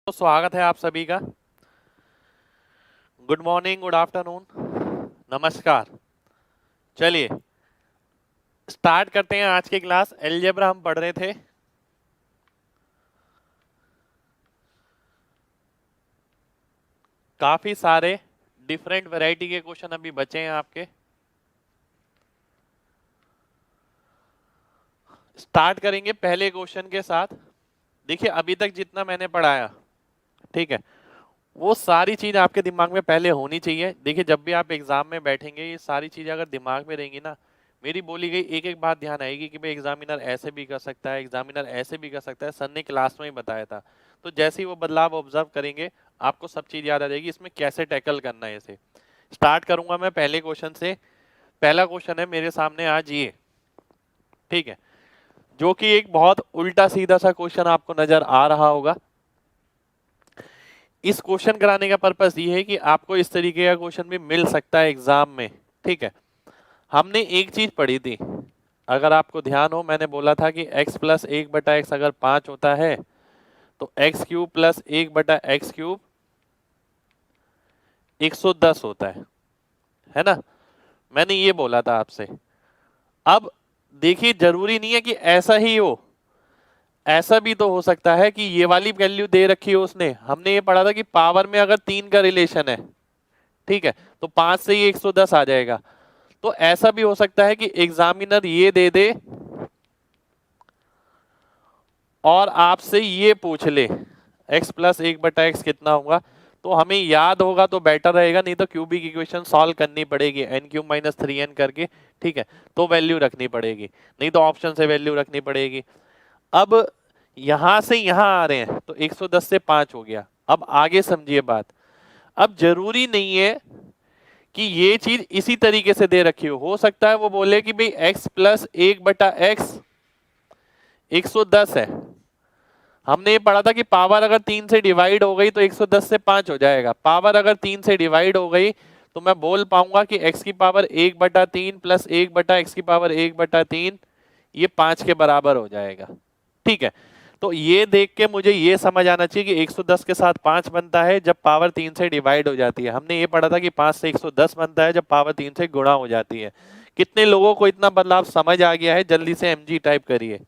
तो स्वागत है आप सभी का। गुड मॉर्निंग, गुड आफ्टरनून, नमस्कार। चलिए स्टार्ट करते हैं आज की क्लास। अलजेब्रा हम पढ़ रहे थे। काफी सारे डिफरेंट वैरायटी के क्वेश्चन अभी बचे हैं आपके। स्टार्ट करेंगे पहले क्वेश्चन के साथ। देखिए अभी तक जितना मैंने पढ़ाया, ठीक है, वो सारी चीज आपके दिमाग में पहले होनी चाहिए। देखिए जब भी आप एग्जाम में बैठेंगे ये सारी चीजें अगर दिमाग में रहेंगी ना, मेरी बोली गई एक एक बात ध्यान आएगी कि भाई एग्जामिनर ऐसे भी कर सकता है, एग्जामिनर ऐसे भी कर सकता है। सर ने क्लास में ही बताया था। तो जैसे ही वो बदलाव ऑब्जर्व करेंगे आपको सब चीज याद आ जाएगी इसमें कैसे टैकल करना है इसे। स्टार्ट करूंगा मैं पहले क्वेश्चन से। पहला क्वेश्चन है मेरे सामने आज ये, ठीक है, जो कि एक बहुत उल्टा सीधा सा क्वेश्चन आपको नजर आ रहा होगा। इस क्वेश्चन कराने का पर्पस ये है कि आपको इस तरीके का क्वेश्चन भी मिल सकता है एग्जाम में, ठीक है। हमने एक चीज पढ़ी थी, अगर आपको ध्यान हो, मैंने बोला था कि x प्लस 1/x अगर 5 होता है तो x cube plus 1/x cube 110 होता है ना। मैंने ये बोला था आपसे। अब देखिए जरूरी नहीं है कि ऐसा ही हो, ऐसा भी तो हो सकता है कि ये वाली वैल्यू दे रखी हो उसने। हमने ये पढ़ा था कि पावर में अगर 3 का रिलेशन है, ठीक है, तो 5 से ये 110 आ जाएगा। तो ऐसा भी हो सकता है कि एग्जामिनर ये दे दे और आपसे ये पूछ ले x प्लस 1/x कितना होगा। तो हमें याद होगा तो बेटर रहेगा, नहीं तो क्यूबिक इक्वेशन सॉल्व करनी पड़ेगी n क्यूब माइनस 3n करके, ठीक है, तो वैल्यू रखनी पड़ेगी, नहीं तो ऑप्शन से वैल्यू रखनी पड़ेगी। अब यहां से यहां आ रहे हैं तो 110 से 5 हो गया। अब आगे समझिए बात। अब जरूरी नहीं है कि ये चीज इसी तरीके से दे रखी हो सकता है वो बोले कि भाई x प्लस 1/x 110 है। हमने ये पढ़ा था कि पावर अगर 3 से डिवाइड हो गई तो 110 से 5 हो जाएगा। पावर अगर 3 से डिवाइड हो गई तो मैं बोल पाऊंगा कि x की पावर 1/3 प्लस 1/x की पावर 1/3 ये 5 के बराबर हो जाएगा, ठीक है। तो ये देख के मुझे ये समझ आना चाहिए कि 110 के साथ 5 बनता है जब पावर 3 से डिवाइड हो जाती है। हमने ये पढ़ा था कि 5 से 110 बनता है जब पावर 3 से गुणा हो जाती है। कितने लोगों को इतना बदलाव समझ आ गया है? जल्दी से एमजी टाइप करिए।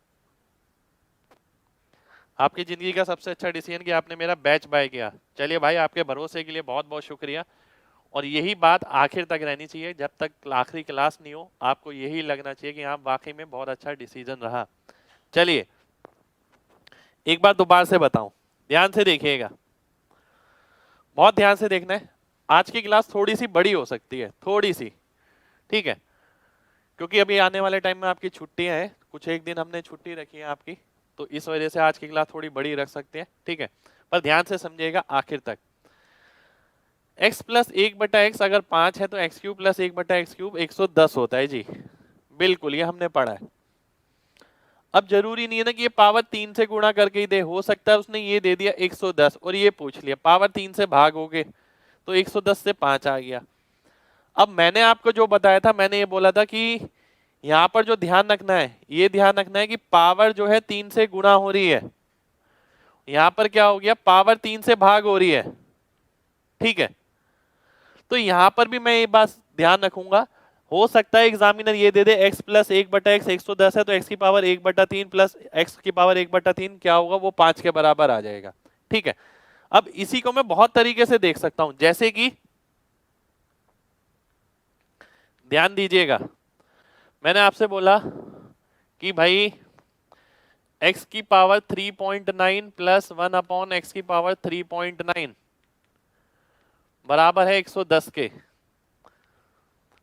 आपकी जिंदगी का सबसे अच्छा डिसीजन कि आपने मेरा बैच बाय किया। चलिए भाई, आपके भरोसे के लिए बहुत बहुत शुक्रिया। और यही बात आखिर तक रहनी चाहिए, जब तक आखिरी क्लास नहीं हो आपको यही लगना चाहिए कि हाँ वाकई में बहुत अच्छा डिसीजन रहा। चलिए एक बार दोबारा से बताऊं, ध्यान से देखिएगा, बहुत ध्यान से देखना है। आज की क्लास थोड़ी सी बड़ी हो सकती है, थोड़ी सी, ठीक है, क्योंकि अभी आने वाले टाइम में आपकी छुट्टियां हैं, कुछ एक दिन हमने छुट्टी रखी है आपकी, तो इस वजह से आज की क्लास थोड़ी बड़ी रख सकते हैं, ठीक है। पर ध्यान से समझिएगा आखिर तक। x प्लस 1/x अगर 5 है तो x cube plus 1/x cube 110 होता है जी। बिल्कुल, ये हमने पढ़ा है। अब जरूरी नहीं है ना कि ये पावर 3 से गुणा करके ही दे, हो सकता है उसने ये दे दिया 110 और ये पूछ लिया पावर 3 से भागोगे तो 110 से 5 आ गया। अब मैंने आपको जो बताया था, मैंने ये बोला था कि यहां पर जो ध्यान रखना है, ये ध्यान रखना है कि पावर जो है 3 से गुणा हो रही है। यहां पर क्या हो गया, पावर 3 से भाग हो रही है, ठीक है। तो यहां पर भी मैं ये बात ध्यान रखूंगा। हो सकता है एग्जामिनर ये दे दे x प्लस 1/x 110 है तो x की पावर 1/3 प्लस x की पावर 1/3 क्या होगा, वो 5 के बराबर आ जाएगा, ठीक है। अब इसी को मैं बहुत तरीके से देख सकता हूं, जैसे कि ध्यान दीजिएगा, मैंने आपसे बोला कि भाई x की पावर 3.9 प्लस 1/x की पावर 3.9 बराबर है 110 के।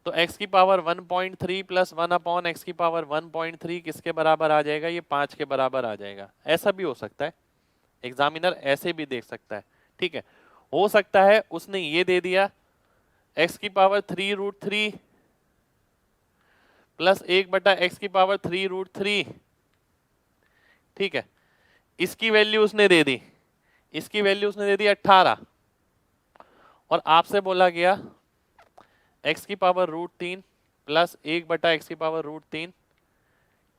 तो x की पावर 1.3 प्लस 1/x की पावर 1.3 किसके बराबर आ जाएगा, ये 5 के बराबर आ जाएगा। ऐसा भी हो सकता है, एग्जामिनर ऐसे भी देख सकता है, ठीक है। हो सकता है उसने ये दे दिया x की पावर 3√3 प्लस 1/x की पावर 3√3, ठीक है। इसकी वैल्यू उसने दे दी, इसकी वैल्यू उसने दे दी 18 और आपसे बोला गया x की पावर √3 प्लस 1/x की पावर √3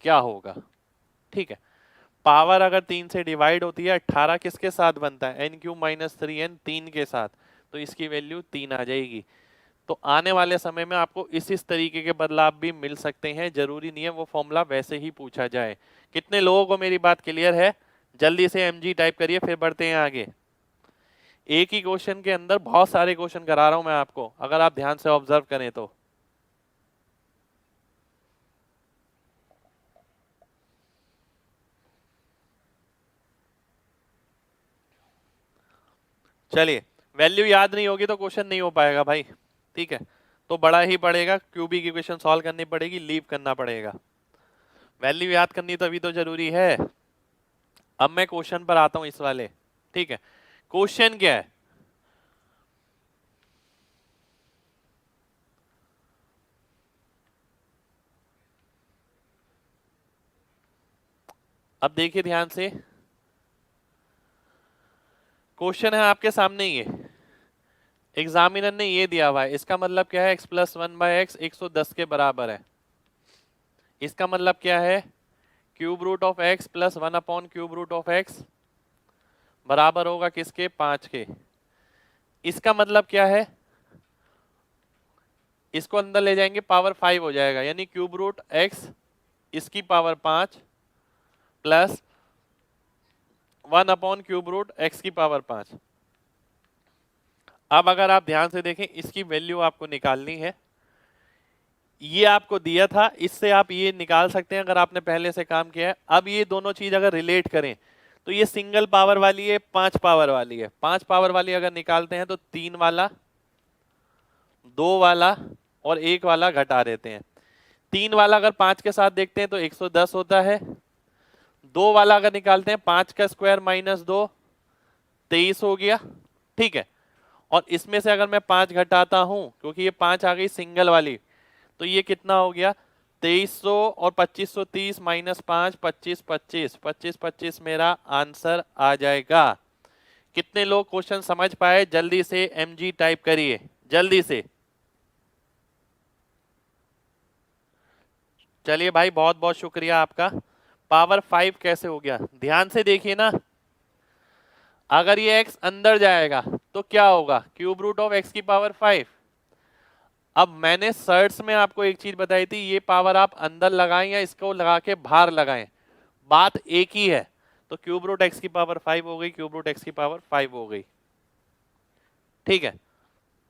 क्या होगा, ठीक है। पावर अगर 3 से डिवाइड होती है 18 किसके साथ बनता है, n³ - 3n 3 के साथ, तो इसकी वैल्यू 3 आ जाएगी। तो आने वाले समय में आपको इस तरीके के बदलाव भी मिल सकते हैं, जरूरी नहीं है वो फॉर्मूला वैसे ही पूछा जाए। कितने लोगों को मेरी बात क्लियर है? जल्दी से mg टाइप करिए, फिर बढ़ते हैं आगे। एक ही क्वेश्चन के अंदर बहुत सारे क्वेश्चन करा रहा हूं मैं आपको, अगर आप ध्यान से ऑब्जर्व करें तो। चलिए, वैल्यू याद नहीं होगी तो क्वेश्चन नहीं हो पाएगा भाई, ठीक है? तो बड़ा ही पड़ेगा, क्यूबिक इक्वेशन सॉल्व करनी पड़ेगी, लीव करना पड़ेगा। वैल्यू याद करनी तभी तो जरूरी है। अब मैं क्वेश्चन पर आता हूं इस वाले, ठीक है? क्वेश्चन क्या है? अब देखिए ध्यान से, क्वेश्चन है आपके सामने, ये एग्जामिनर ने ये दिया हुआ है, इसका मतलब क्या है? x+1/x 110 के बराबर है। इसका मतलब क्या है? Cube root of x plus 1/क्यूब रूट ऑफ x बराबर होगा किसके? 5 के। इसका मतलब क्या है? इसको अंदर ले जाएंगे, पावर 5 हो जाएगा, यानी क्यूब रूट x इसकी पावर 5 प्लस 1/क्यूब रूट x की पावर 5। अब अगर आप ध्यान से देखें, इसकी वैल्यू आपको निकालनी है। ये आपको दिया था, इससे आप ये निकाल सकते हैं अगर आपने पहले से काम किया है। अब ये दोनों चीज अगर रिलेट करें तो ये सिंगल पावर वाली है, 5 पावर वाली है। 5 पावर वाली अगर निकालते हैं तो 3 वाला, 2 वाला और 1 वाला घटा देते हैं। 3 वाला अगर 5 के साथ देखते हैं तो 110 होता है। 2 वाला अगर निकालते हैं, 5 का स्क्वायर माइनस 2 23 हो गया, ठीक है? और इसमें से अगर मैं 5 घटाता हूं, क्योंकि ये 5 आ गई सिंगल वाली, तो ये कितना हो गया? 2300 और 2530 माइनस 5 25 25 25 25 मेरा आंसर आ जाएगा। कितने लोग क्वेश्चन समझ पाए? जल्दी से mg टाइप करिए, जल्दी से। चलिए भाई, बहुत बहुत शुक्रिया आपका। पावर 5 कैसे हो गया? ध्यान से देखिए ना, अगर ये x अंदर जाएगा तो क्या होगा? क्यूब रूट ऑफ x की पावर 5। अब मैंने सर्ट्स में आपको एक चीज बताई थी, ये पावर आप अंदर लगाएं या इसको लगा के बाहर लगाएं, बात एक ही है। तो क्यूब रूट x की पावर 5 हो गई, क्यूब रूट x की पावर 5 हो गई, ठीक है?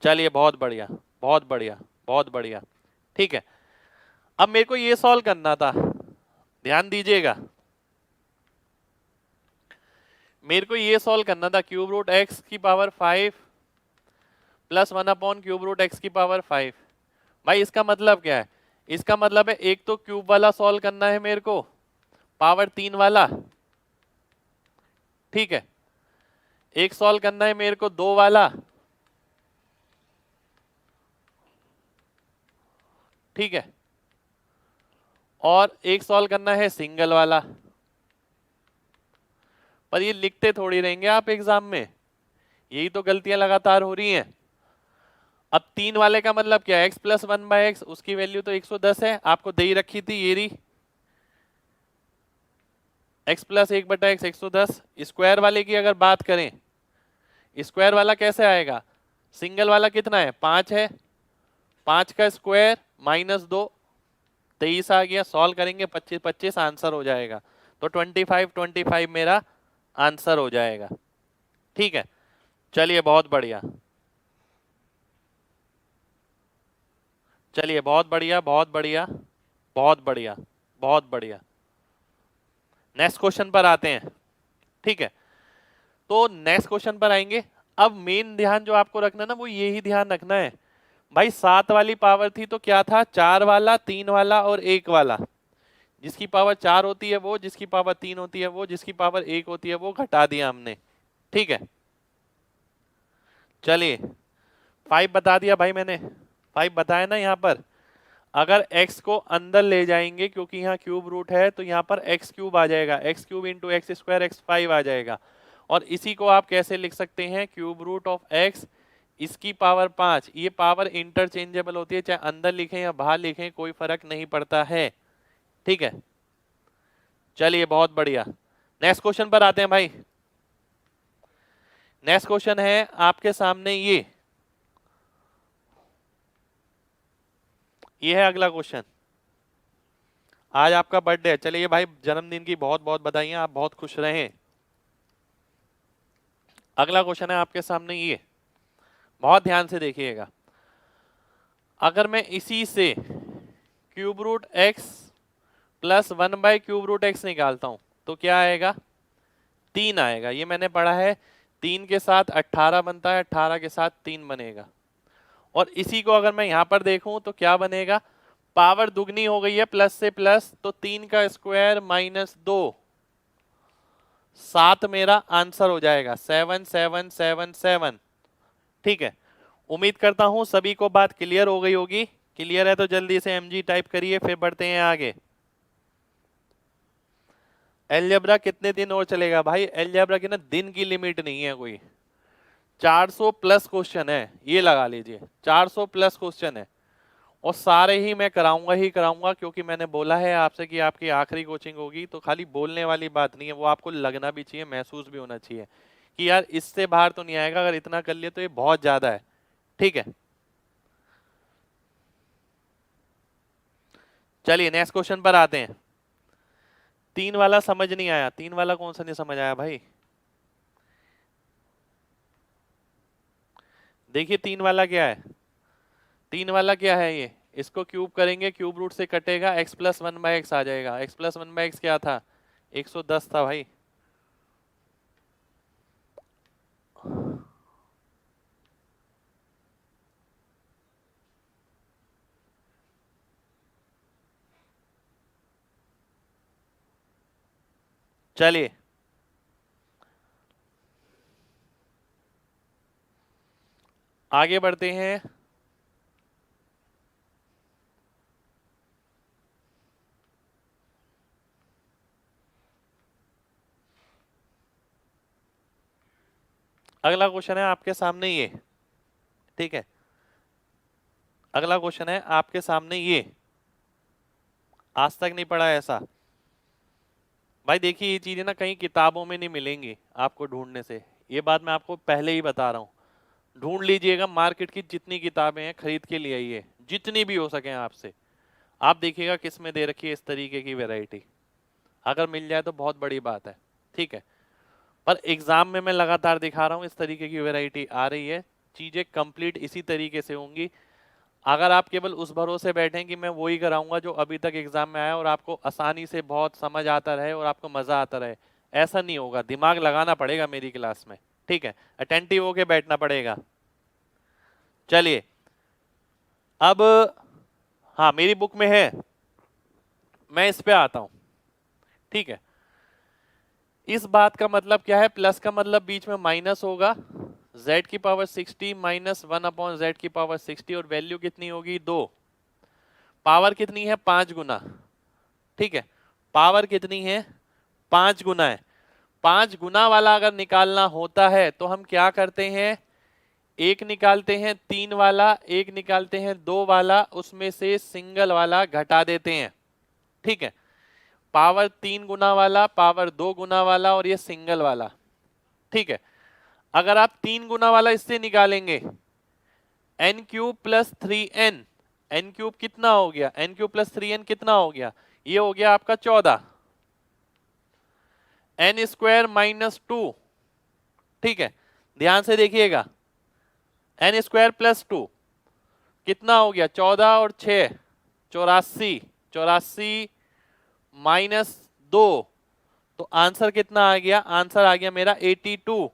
चलिए, बहुत बढ़िया, बहुत बढ़िया, बहुत बढ़िया, ठीक है। अब मेरे को ये सॉल्व करना था, ध्यान दीजिएगा, मेरे को ये सॉल्व करना था। क्यूब रूट x की पावर 5 प्लस 1/क्यूब रूट x की पावर 5। भाई इसका मतलब क्या है? इसका मतलब है एक तो क्यूब वाला सॉल्व करना है मेरे को, पावर 3 वाला, ठीक है? एक सॉल्व करना है मेरे को 2 वाला, ठीक है? और एक सॉल्व करना है सिंगल वाला। पर ये लिखते थोड़ी रहेंगे आप एग्जाम में, यही तो गलतियां लगातार हो रही हैं। अब 3 वाले का मतलब क्या है? x+1/x, उसकी वैल्यू तो 110 है, आपको दे ही रखी थी ये रही, x+1/x 110। स्क्वायर वाले की अगर बात करें, स्क्वायर वाला कैसे आएगा? सिंगल वाला कितना है? 5 है, 5 का स्क्वायर माइनस 2 23 आ गया। सॉल्व करेंगे 25 25 आंसर हो जाएगा। तो 25 25 मेरा आंसर हो जाएगा, ठीक है? चलिए, बहुत बढ़िया, चलिए, बहुत बढ़िया, बहुत बढ़िया, बहुत बढ़िया, बहुत बढ़िया। नेक्स्ट क्वेश्चन पर आते हैं, ठीक है? तो नेक्स्ट क्वेश्चन पर आएंगे। अब मेन ध्यान जो आपको रखना है ना, वो यही ध्यान रखना है भाई, 7 वाली पावर थी तो क्या था? 4 वाला, 3 वाला और 1 वाला। जिसकी पावर 4 होती है वो, जिसकी पावर 3 होती है वो, जिसकी पावर 1 होती है वो घटा दिया हमने, ठीक है? चलिए, 5 बता दिया भाई मैंने, 5 बताया ना। यहाँ पर अगर x को अंदर ले जाएंगे, क्योंकि यहाँ क्यूब रूट है, तो यहाँ पर x³ आ जाएगा, x³ into x square x5 आ जाएगा। और इसी को आप कैसे लिख सकते हैं? क्यूब रूट ऑफ x इसकी पावर 5। ये पावर इंटरचेंजेबल होती है, चाहे अंदर लिखें या बाहर लिखें कोई फर्क नहीं पड़ता है, ठीक है? चलिए, बहुत बढ़िया। नेक्स्ट क्वेश्चन पर आते हैं भाई। नेक्स्ट क्वेश्चन है आपके सामने ये है अगला क्वेश्चन। आज आपका बर्थडे है, चलिए भाई जन्मदिन की बहुत बहुत बधाइयां, आप बहुत खुश रहें। अगला क्वेश्चन है आपके सामने ये, बहुत ध्यान से देखिएगा। अगर मैं इसी से क्यूब रूट एक्स प्लस 1/³ निकालता हूं तो क्या आएगा? 3 आएगा। ये मैंने पढ़ा है, 3 के साथ 18 बनता है, 18 के साथ 3 बनेगा। और इसी को अगर मैं यहां पर देखूं तो क्या बनेगा? पावर दुगनी हो गई है प्लस से प्लस, तो 3 का स्क्वायर माइनस 2, 7 मेरा आंसर हो जाएगा। 7 7 7 7। ठीक है, उम्मीद करता हूं सभी को बात क्लियर हो गई होगी। क्लियर है तो जल्दी से mg टाइप करिए, फिर बढ़ते हैं आगे। एलजेब्रा कितने दिन और चलेगा भाई? एलजेब्रा की ना दिन की लिमिट नहीं है कोई। 400 प्लस क्वेश्चन है, ये लगा लीजिए 400 प्लस क्वेश्चन है, और सारे ही मैं कराऊंगा ही कराऊंगा, क्योंकि मैंने बोला है आपसे कि आपकी आखिरी कोचिंग होगी। तो खाली बोलने वाली बात नहीं है, वो आपको लगना भी चाहिए, महसूस भी होना चाहिए कि यार इससे बाहर तो नहीं आएगा। अगर इतना कर लिए तो ये बहुत ज्यादा है। ठीक है, चलिए नेक्स्ट क्वेश्चन पर आते हैं। 3 वाला समझ नहीं आया? 3 वाला कौन सा नहीं समझ आया भाई? देखिए 3 वाला क्या है। 3 वाला क्या है? ये इसको क्यूब करेंगे, क्यूब रूट से कटेगा, x प्लस 1/x आ जाएगा। x प्लस 1/x क्या था? 110 था भाई। चलिए आगे बढ़ते हैं। अगला क्वेश्चन है आपके सामने ये। ठीक है, अगला क्वेश्चन है आपके सामने ये। आज तक नहीं पढ़ा ऐसा भाई। देखिए ये चीजें ना कहीं किताबों में नहीं मिलेंगी आपको ढूंढने से, ये बात मैं आपको पहले ही बता रहा हूँ। ढूंढ लीजिएगा, मार्केट की जितनी किताबें हैं खरीद के लिए आइए, जितनी भी हो सके आपसे। आप देखिएगा किस में दे रखी है इस तरीके की वैरायटी, अगर मिल जाए तो बहुत बड़ी बात है। ठीक है, पर एग्जाम में मैं लगातार दिखा रहा हूँ इस तरीके की वैरायटी आ रही है। चीजें कंप्लीट इसी तरीके से होंगी। अगर आप केवल उस भरोसे बैठें कि मैं वही कराऊंगा जो अभी तक एग्जाम में आया और आपको आसानी से बहुत समझ आता रहे और आपको मजा आता रहे, ऐसा नहीं होगा। दिमाग लगाना पड़ेगा मेरी क्लास में। ठीक है, अटेंटिव होके बैठना पड़ेगा। चलिए अब, हाँ मेरी बुक में है, मैं इस पे आता हूं। ठीक है, इस बात का मतलब क्या है? प्लस का मतलब बीच में माइनस होगा, z की पावर 60 माइनस 1/z की पावर 60, और वैल्यू कितनी होगी? 2। पावर कितनी है? 5 गुना। ठीक है, पावर कितनी है? 5 गुना है। 5 गुना वाला अगर निकालना होता है तो हम क्या करते हैं? एक निकालते हैं 3 वाला, एक निकालते हैं 2 वाला, उसमें से सिंगल वाला घटा देते हैं। ठीक है, पावर 3 गुना वाला, पावर 2 गुना वाला, और ये सिंगल वाला। ठीक है, अगर आप 3 गुना वाला इससे निकालेंगे, n³ प्लस 3n, n³ कितना हो गया? n³ प्लस 3n कितना हो गया? ये हो गया आपका 14। n² minus 2। ठीक है, ध्यान से देखिएगा, n² प्लस 2 कितना हो गया? 14 और 6 84, 84 माइनस 2, तो आंसर कितना आ गया? आंसर आ गया मेरा 82।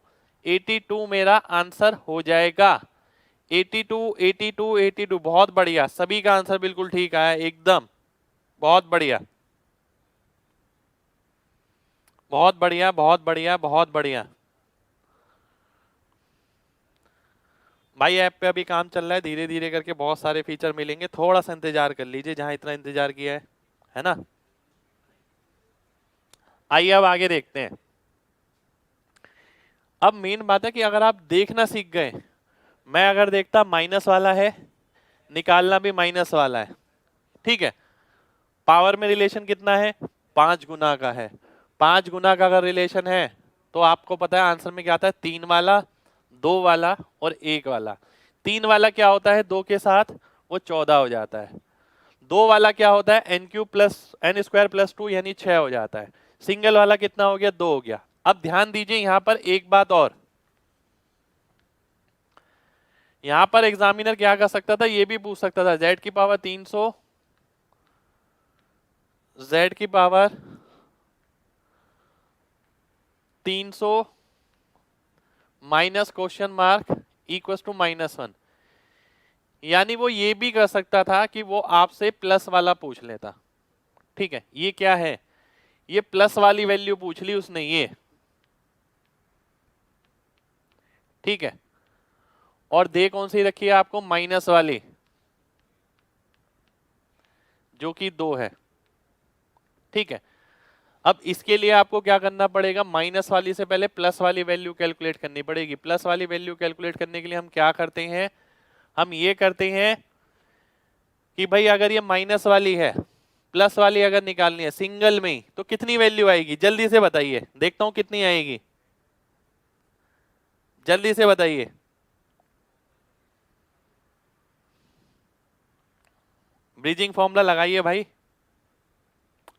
82 मेरा आंसर हो जाएगा। 82 82 82, बहुत बढ़िया, सभी का आंसर बिल्कुल ठीक आया एकदम, बहुत बढ़िया बहुत बढ़िया बहुत बढ़िया बहुत बढ़िया। भाई ऐप पे अभी काम चल रहा है, धीरे धीरे करके बहुत सारे फीचर मिलेंगे, थोड़ा सा इंतजार कर लीजिए जहां इतना इंतजार किया है ना। आइए अब आगे देखते हैं। अब मेन बात है कि अगर आप देखना सीख गए, मैं अगर देखता माइनस वाला है, निकालना भी माइनस वाला है। ठीक है, पावर में रिलेशन कितना है? 5 गुना का है। 5 गुना का अगर रिलेशन है तो आपको पता है आंसर में क्या आता है, 3 वाला, 2 वाला और 1 वाला। 3 वाला क्या होता है 2 के साथ, वो 14 हो जाता है। 2 वाला क्या होता है n cube plus n square plus 2 यानी 6 हो जाता है। सिंगल वाला कितना हो गया 2 हो गया। अब ध्यान दीजिए यहां पर एक बात और, यहां पर एग्जामिनर क्या कर सकता था, ये भी पूछ सकता था z की पावर 300, z की power 300 minus question mark equal to -1। यानी वो ये भी कर सकता था कि वो आपसे प्लस वाला पूछ लेता। ठीक है, ये क्या है, ये प्लस वाली वैल्यू पूछ ली उसने ये, ठीक है, और दे कौन सी रखी है आपको, माइनस वाली जो कि 2 है। ठीक है, अब इसके लिए आपको क्या करना पड़ेगा, माइनस वाली से पहले प्लस वाली वैल्यू कैलकुलेट करनी पड़ेगी। प्लस वाली वैल्यू कैलकुलेट करने के लिए हम क्या करते हैं, हम ये करते हैं कि भाई अगर ये माइनस वाली है, प्लस वाली अगर निकालनी है सिंगल में ही, तो कितनी वैल्यू आएगी जल्दी से बताइए, देखता हूं कितनी आएगी, जल्दी से बताइए। ब्रिजिंग फॉर्मूला लगाइए भाई,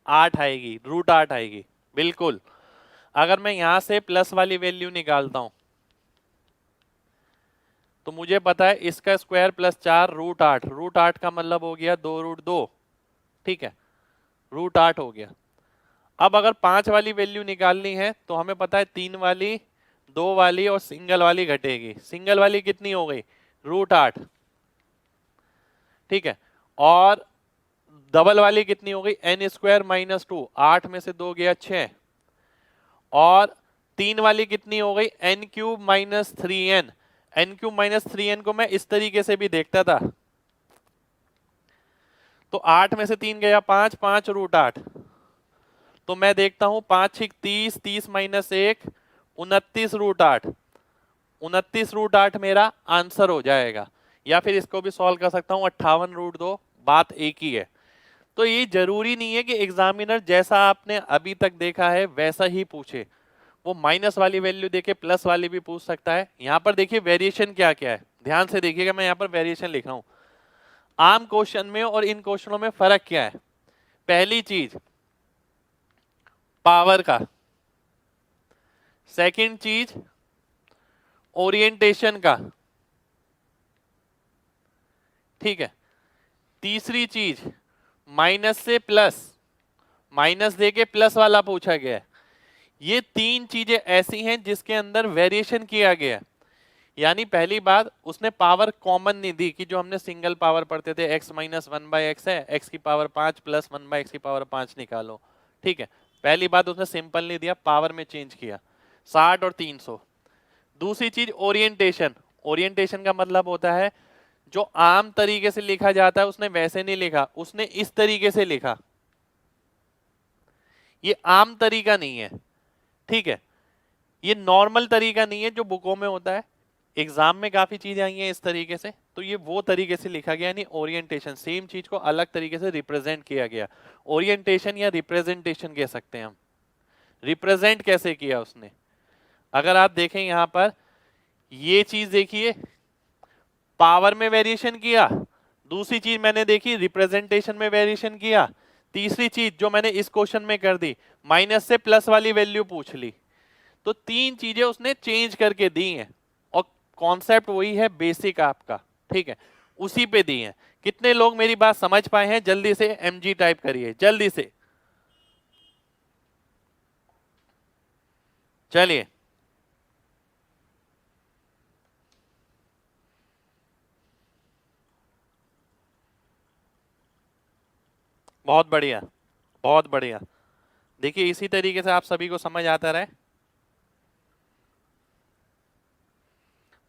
8 आएगी, √8 आएगी, बिल्कुल। अगर मैं यहां से प्लस वाली वैल्यू निकालता हूं तो मुझे पता है इसका स्क्वायर प्लस 4 √8, √8 का मतलब हो गया 2√2, ठीक है, √8 हो गया। अब अगर 5 वाली वैल्यू निकालनी है तो हमें पता है 3 वाली, 2 वाली और सिंगल वाली घटेगी। सिंगल वाली कितनी हो गई, √8, ठीक है, और डबल वाली कितनी हो गई, n² -2, 8 में से 2 गया 6, और 3 वाली कितनी हो गई, n³ -3n। n³ -3n को मैं इस तरीके से भी देखता था, तो 8 में से 3 गया 5, 5 √8, तो मैं देखता हूं 5 6 30, 30 - 1 29 √8, 29 √8 मेरा आंसर हो जाएगा। या फिर इसको भी सॉल्व कर सकता हूं 58 √2, बात एक ही है। तो ये जरूरी नहीं है कि एग्जामिनर जैसा आपने अभी तक देखा है वैसा ही पूछे, वो माइनस वाली वैल्यू देके प्लस वाली भी पूछ सकता है। यहां पर देखिए वेरिएशन क्या क्या है, ध्यान से देखिएगा, मैं यहां पर वेरिएशन लिखा हूं। आम क्वेश्चन में और इन क्वेश्चनों में फर्क क्या है, पहली चीज पावर का, सेकंड चीज ओरिएंटेशन का, ठीक है, तीसरी चीज माइनस से प्लस, माइनस देके प्लस वाला पूछा गया है। ये 3 चीजें ऐसी हैं जिसके अंदर वेरिएशन किया गया। यानी पहली बात, उसने पावर कॉमन नहीं दी कि जो हमने सिंगल पावर पढ़ते थे x - 1/x है, x की पावर 5 प्लस 1/x की पावर 5 निकालो, ठीक है, पहली बात उसने सिंपल नहीं दिया, पावर में चेंज किया, 60 और 300। दूसरी चीज ओरिएंटेशन, ओरिएंटेशन का मतलब होता है जो आम तरीके से लिखा जाता है उसने वैसे नहीं लिखा, उसने इस तरीके से लिखा, ये आम तरीका नहीं है, ठीक है, ये नॉर्मल तरीका नहीं है जो बुकों में होता है। एग्जाम में काफी चीजें आई हैं इस तरीके से, तो ये वो तरीके से लिखा गया, यानी ओरिएंटेशन, सेम चीज को अलग तरीके से रिप्रेजेंट किया गया। ओरिएंटेशन या रिप्रेजेंटेशन कह सकते हैं हम। रिप्रेजेंट कैसे किया उसने, अगर आप देखें यहां पर, ये चीज देखिए, पावर में वेरिएशन किया, दूसरी चीज मैंने देखी रिप्रेजेंटेशन में वेरिएशन किया, तीसरी चीज जो मैंने इस क्वेश्चन में कर दी, माइनस से प्लस वाली वैल्यू पूछ ली। तो 3 चीजें उसने चेंज करके दी हैं, और कॉन्सेप्ट वही है बेसिक आपका, ठीक है, उसी पे दी है। कितने लोग मेरी बात समझ पाए हैं, जल्दी से mg टाइप करिए जल्दी से, चलिए। बहुत बढ़िया, बहुत बढ़िया। देखिए इसी तरीके से आप सभी को समझ आता रहे,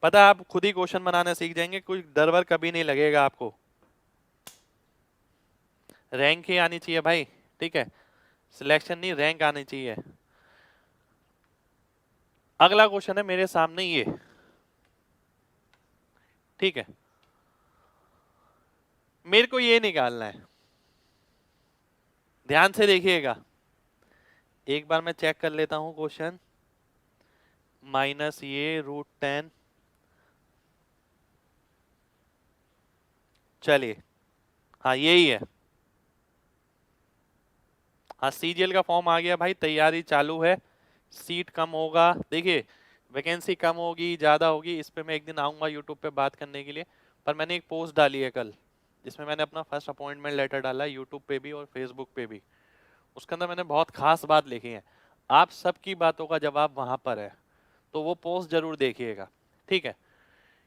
पता आप खुद ही क्वेश्चन बनाना सीख जाएंगे, कोई डर वर कभी नहीं लगेगा आपको। रैंक ही आनी चाहिए भाई, ठीक है, सिलेक्शन नहीं, रैंक आनी चाहिए। अगला क्वेश्चन है मेरे सामने ये, ठीक है, मेरे को ये निकालना है, ध्यान से देखिएगा, एक बार मैं चेक कर लेता हूं क्वेश्चन। माइनस ये √10, चलिए हाँ यही है। हाँ सीजीएल का फॉर्म आ गया भाई, तैयारी चालू है। सीट कम होगा, देखिए वैकेंसी कम होगी ज़्यादा होगी, इस पे मैं एक दिन आऊँगा यूट्यूब पे बात करने के लिए। पर मैंने एक पोस्ट डाली है कल, जिसमें मैंने अपना फर्स्ट अपॉइंटमेंट लेटर डाला है, यूट्यूब पे भी और फेसबुक पे भी। उसके अंदर मैंने बहुत खास बात लिखी है, आप सबकी बातों का जवाब वहाँ पर है, तो वो पोस्ट जरूर देखिएगा, ठीक है।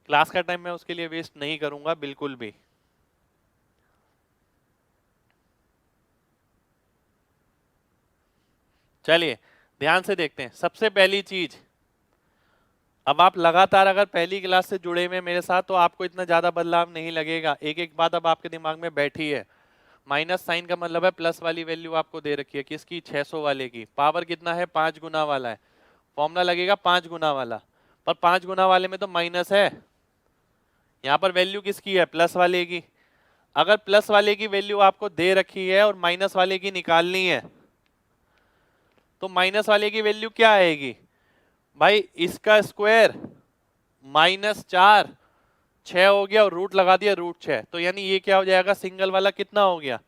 क्लास का टाइम मैं उसके लिए वेस्ट नहीं करूँगा बिल्कुल भी। चलिए ध्यान से देखते हैं। सबसे पहली चीज, अब आप लगातार अगर पहली क्लास से जुड़े हुए मेरे साथ तो आपको इतना ज्यादा बदलाव नहीं लगेगा। एक एक बात अब आपके दिमाग में बैठी है। माइनस साइन का मतलब है प्लस वाली वैल्यू आपको दे रखी है, किसकी? 600 वाले की। पावर कितना है? 5 गुना वाला है, फॉर्मूला लगेगा 5 गुना वाला। पर 5 गुना वाले में तो माइनस है, यहाँ पर वैल्यू किसकी है? प्लस वाले की। अगर प्लस वाले की वैल्यू आपको दे रखी है और माइनस वाले की निकालनी है, तो माइनस वाले की वैल्यू क्या आएगी भाई? इसका स्क्वायर -4, 6 हो गया और रूट लगा दिया √6, तो यानी ये क्या हो जाएगा? सिंगल वाला कितना हो गया?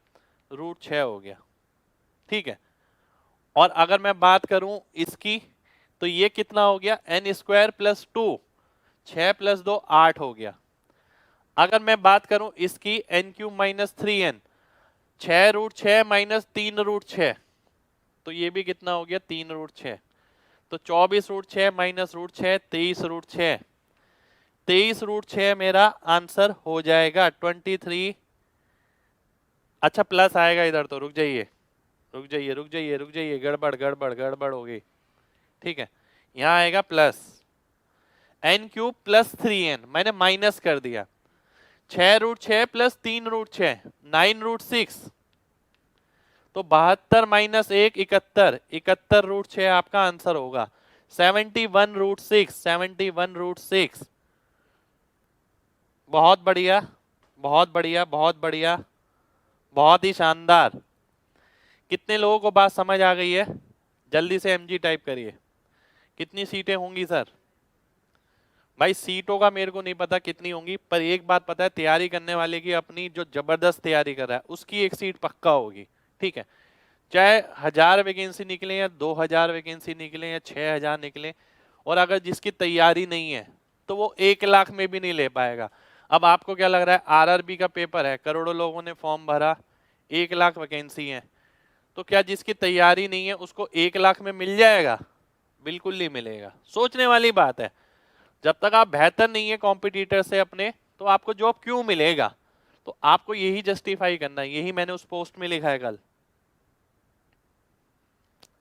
√6 हो गया, ठीक है। और अगर मैं बात करूं इसकी, तो ये कितना हो गया? n² + 2, 6 + 2 8 हो गया। अगर मैं बात करूं इसकी n³ - 3n, 6√6 - 3√6, तो ये भी कितना हो गया? 3√6। तो 24√6 - √6 23√6, 23√6 मेरा आंसर हो जाएगा 23। अच्छा प्लस आएगा इधर, तो रुक जाइए रुक जाइए रुक जाइए रुक जाइए, गड़बड़ गड़बड़ गड़बड़ हो गई, ठीक है। यहाँ आएगा प्लस n³ + 3n, मैंने माइनस कर दिया। 6√6 + 3√6 9√6, तो 72 - 1 71, 71√6 आपका आंसर होगा। 71√6, 71√6। बहुत बढ़िया बहुत बढ़िया बहुत बढ़िया, बहुत ही शानदार। कितने लोगों को बात समझ आ गई है? जल्दी से MG टाइप करिए। कितनी सीटें होंगी सर? भाई सीटों का मेरे को नहीं पता कितनी होंगी, पर एक बात पता है, तैयारी करने वाले की, अपनी जो जबरदस्त तैयारी कर रहा है उसकी एक सीट पक्का होगी, ठीक है। चाहे 1000 वैकेंसी निकले या 2000 वैकेंसी निकले या 6000 निकले, और अगर जिसकी तैयारी नहीं है तो वो 1 लाख में भी नहीं ले पाएगा। अब आपको क्या लग रहा है? RRB का पेपर है, करोड़ों लोगों ने फॉर्म भरा, 1 लाख वैकेंसी है, तो क्या जिसकी तैयारी नहीं है उसको 1 लाख में मिल जाएगा? बिल्कुल नहीं मिलेगा। सोचने वाली बात है। जब तक आप बेहतर नहीं है कॉम्पिटिटर से अपने, तो आपको जॉब क्यों मिलेगा? तो आपको यही जस्टिफाई करना है, यही मैंने उस पोस्ट में लिखा है कल।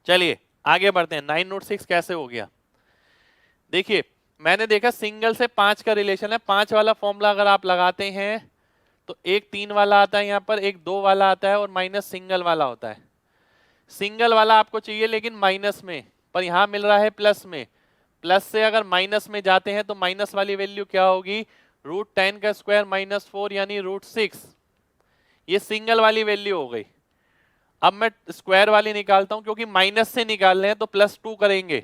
चलिए आगे बढ़ते हैं। 9√6 कैसे हो गया? देखिए मैंने देखा सिंगल से 5 का रिलेशन है। 5 वाला फॉर्मूला अगर आप लगाते हैं तो एक 3 वाला आता है यहाँ पर, एक 2 वाला आता है और माइनस सिंगल वाला होता है। सिंगल वाला आपको चाहिए लेकिन माइनस में, पर यहां मिल रहा है प्लस में। प्लस से अगर माइनस में जाते हैं तो माइनस वाली वैल्यू क्या होगी? √10 का स्क्वायर -4 यानी √6। ये सिंगल वाली वैल्यू हो गई। अब मैं स्क्वायर वाली निकालता हूं, क्योंकि माइनस से निकाल रहे हैं तो +2 करेंगे,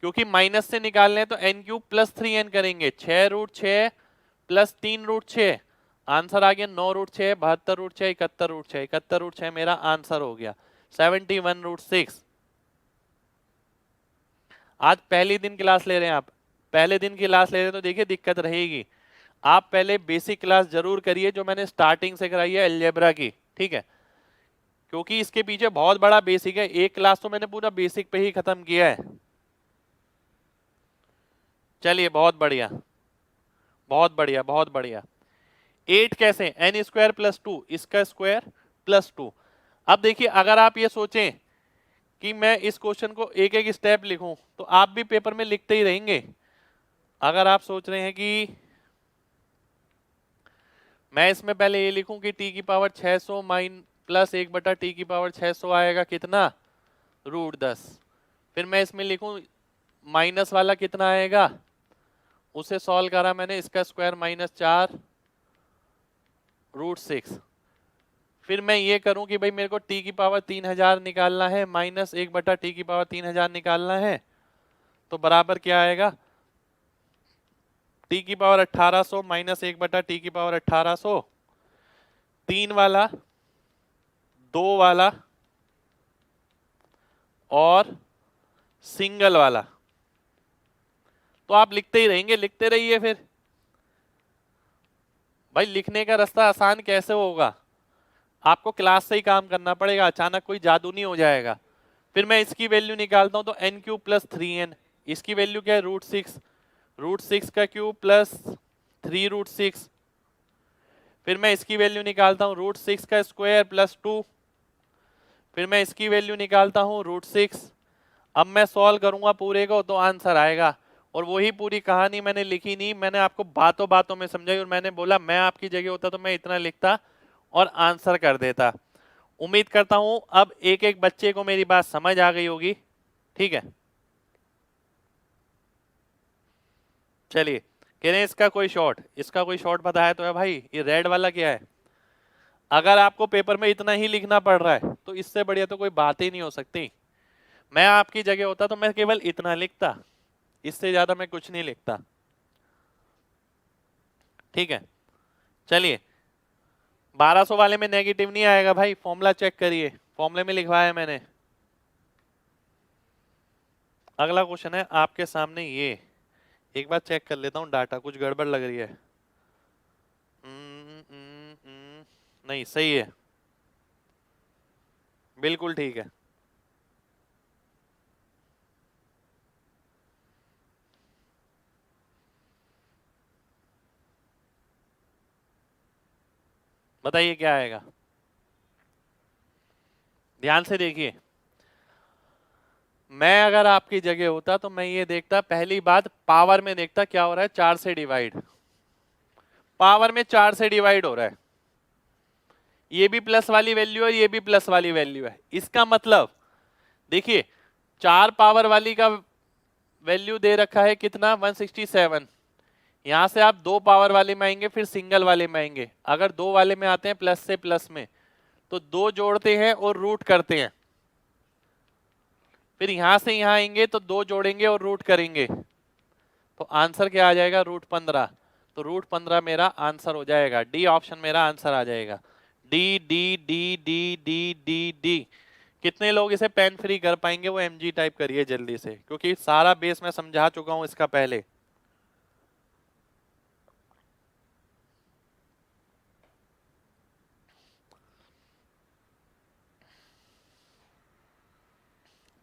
क्योंकि माइनस से निकाल रहे हैं तो n³ + 3n करेंगे। 6√6 + 3√6, आंसर आ गया 9√6, 72√6, 71√6, 71√6 मेरा आंसर हो गया। 71√6। आज पहली दिन क्लास ले रहे हैं आप, पहले दिन की क्लास ले रहे हैं तो देखिए दिक्कत रहेगी। आप पहले बेसिक क्लास जरूर करिए जो मैंने स्टार्टिंग से कराई है अलजेब्रा की, ठीक है, क्योंकि इसके पीछे बहुत बड़ा बेसिक है। एक क्लास तो मैंने पूरा बेसिक पे ही खत्म किया है। चलिए बहुत बढ़िया बहुत बढ़िया बहुत बढ़िया। 8 कैसे? n² + 2, इसका स्क्वायर +2। अब देखिए अगर आप ये सोचें कि मैं इस क्वेश्चन को एक एक स्टेप लिखूं, तो आप भी पेपर में लिखते ही रहेंगे। अगर आप सोच रहे हैं कि मैं इसमें पहले ये लिखूं कि t⁻600 + 1/t⁻600 आएगा कितना? √10। फिर मैं इसमें लिखूं माइनस वाला कितना आएगा, उसे सॉल्व करा मैंने, इसका स्क्वायर -4 √6। फिर मैं ये करूं कि भाई मेरे को t की पावर 3000 निकालना है माइनस 1/t की पावर 3000 निकालना है, तो बराबर क्या आएगा, t की पावर 1800 माइनस 1/t की पावर 1800, 3 वाला, 2 वाला और सिंगल वाला। तो आप लिखते ही रहेंगे, लिखते रहिए। फिर भाई लिखने का रास्ता आसान कैसे होगा, आपको क्लास से ही काम करना पड़ेगा, अचानक कोई जादू नहीं हो जाएगा। फिर मैं इसकी वैल्यू निकालता हूं तो n क्यूब प्लस 3n, इसकी वैल्यू क्या है √6, √6 का क्यूब प्लस 3√6। फिर मैं इसकी वैल्यू निकालता हूं √6 का स्क्वायर प्लस 2, फिर मैं इसकी वैल्यू निकालता हूं √6। अब मैं सॉल्व करूंगा पूरे को तो आंसर आएगा। और वही पूरी कहानी मैंने लिखी नहीं, मैंने आपको बातों बातों में समझाई, और मैंने बोला मैं आपकी जगह होता तो मैं इतना लिखता और आंसर कर देता। उम्मीद करता हूं अब एक एक बच्चे को मेरी बात समझ आ गई होगी। ठीक है, चलिए कह रहे हैं इसका कोई शॉर्ट, इसका कोई शॉर्ट बताया तो है भाई। ये रेड वाला क्या है, अगर आपको पेपर में इतना ही लिखना पड़ रहा है तो इससे बढ़िया तो कोई बात ही नहीं हो सकती। मैं आपकी जगह होता तो मैं केवल इतना लिखता, इससे ज्यादा मैं कुछ नहीं लिखता। ठीक है, चलिए 1200 वाले में नेगेटिव नहीं आएगा भाई, फॉर्मूला चेक करिए, फॉर्मूले में लिखवाया मैंने। अगला क्वेश्चन है आपके सामने, ये एक बार चेक कर लेता हूं डाटा, कुछ गड़बड़ लग रही है। नहीं सही है, बिल्कुल ठीक है। बताइए क्या आएगा, ध्यान से देखिए। मैं अगर आपकी जगह होता तो मैं ये देखता, पहली बात पावर में देखता क्या हो रहा है, 4 से डिवाइड, पावर में 4 से डिवाइड हो रहा है, ये भी प्लस वाली वैल्यू है, ये भी प्लस वाली वैल्यू है। इसका मतलब देखिए 4 पावर वाली का वैल्यू दे रखा है कितना 167, यहां से आप 2 पावर वाले में आएंगे, फिर सिंगल वाले में आएंगे। अगर 2 वाले में आते हैं प्लस से प्लस में तो 2 जोड़ते हैं और रूट करते हैं, फिर यहां से यहां आएंगे तो 2 जोड़ेंगे और रूट करेंगे, तो आंसर क्या आ जाएगा √15। तो √15 मेरा आंसर हो जाएगा, डी ऑप्शन मेरा आंसर आ जाएगा। D D D D D D D. कितने लोग इसे पेन फ्री कर पाएंगे, वो एमजी टाइप करिए जल्दी से, क्योंकि सारा बेस मैं समझा चुका हूं इसका पहले।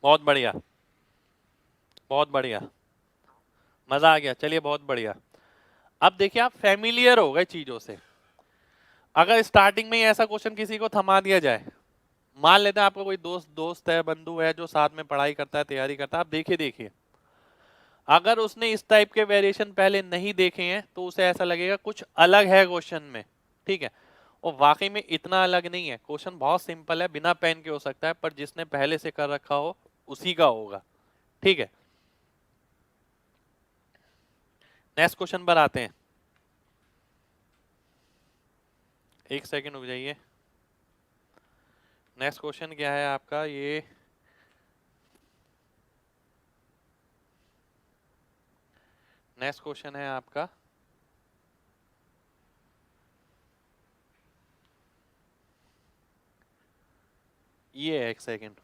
बहुत बढ़िया, बहुत बढ़िया, मजा आ गया, चलिए बहुत बढ़िया। अब देखिए आप फैमिलियर हो गए चीजों से। अगर स्टार्टिंग में ही ऐसा क्वेश्चन किसी को थमा दिया जाए, मान लेते हैं आपका कोई दोस्त है, बंधु है जो साथ में पढ़ाई करता है, तैयारी करता है, आप देखिए अगर उसने इस टाइप के वेरिएशन पहले नहीं देखे हैं तो उसे ऐसा लगेगा कुछ अलग है क्वेश्चन में। ठीक है, और वाकई में इतना अलग नहीं है, क्वेश्चन बहुत सिंपल है, बिना पेन के हो सकता है, पर जिसने पहले से कर रखा हो उसी का होगा। ठीक है, नेक्स्ट क्वेश्चन पर आते हैं। एक सेकंड रुक जाइए। नेक्स्ट क्वेश्चन क्या है आपका, ये नेक्स्ट क्वेश्चन है आपका ये है, एक सेकंड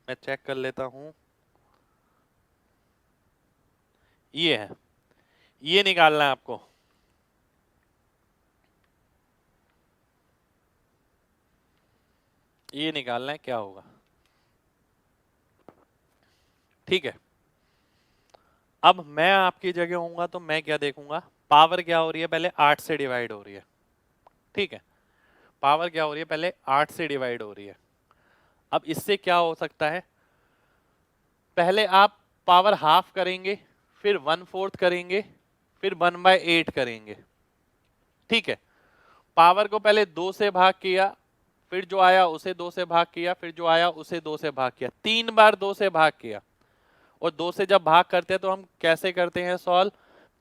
मैं चेक कर लेता हूं। ये है, ये निकालना है आपको। ये निकालना है क्या होगा। ठीक है, अब मैं आपकी जगह होऊंगा तो मैं क्या देखूंगा, पावर क्या हो रही है, पहले 8 से डिवाइड हो रही है। ठीक है, पावर क्या हो रही है, पहले 8 से डिवाइड हो रही है। अब इससे क्या हो सकता है, पहले आप पावर हाफ करेंगे, फिर 1/4 करेंगे, फिर 1/8 करेंगे। ठीक है, पावर को पहले 2 से भाग किया, फिर जो आया उसे 2 से भाग किया, फिर जो आया उसे 2 से भाग किया, 3 बार 2 से भाग किया। और 2 से जब भाग करते हैं तो हम कैसे करते हैं सॉल्व,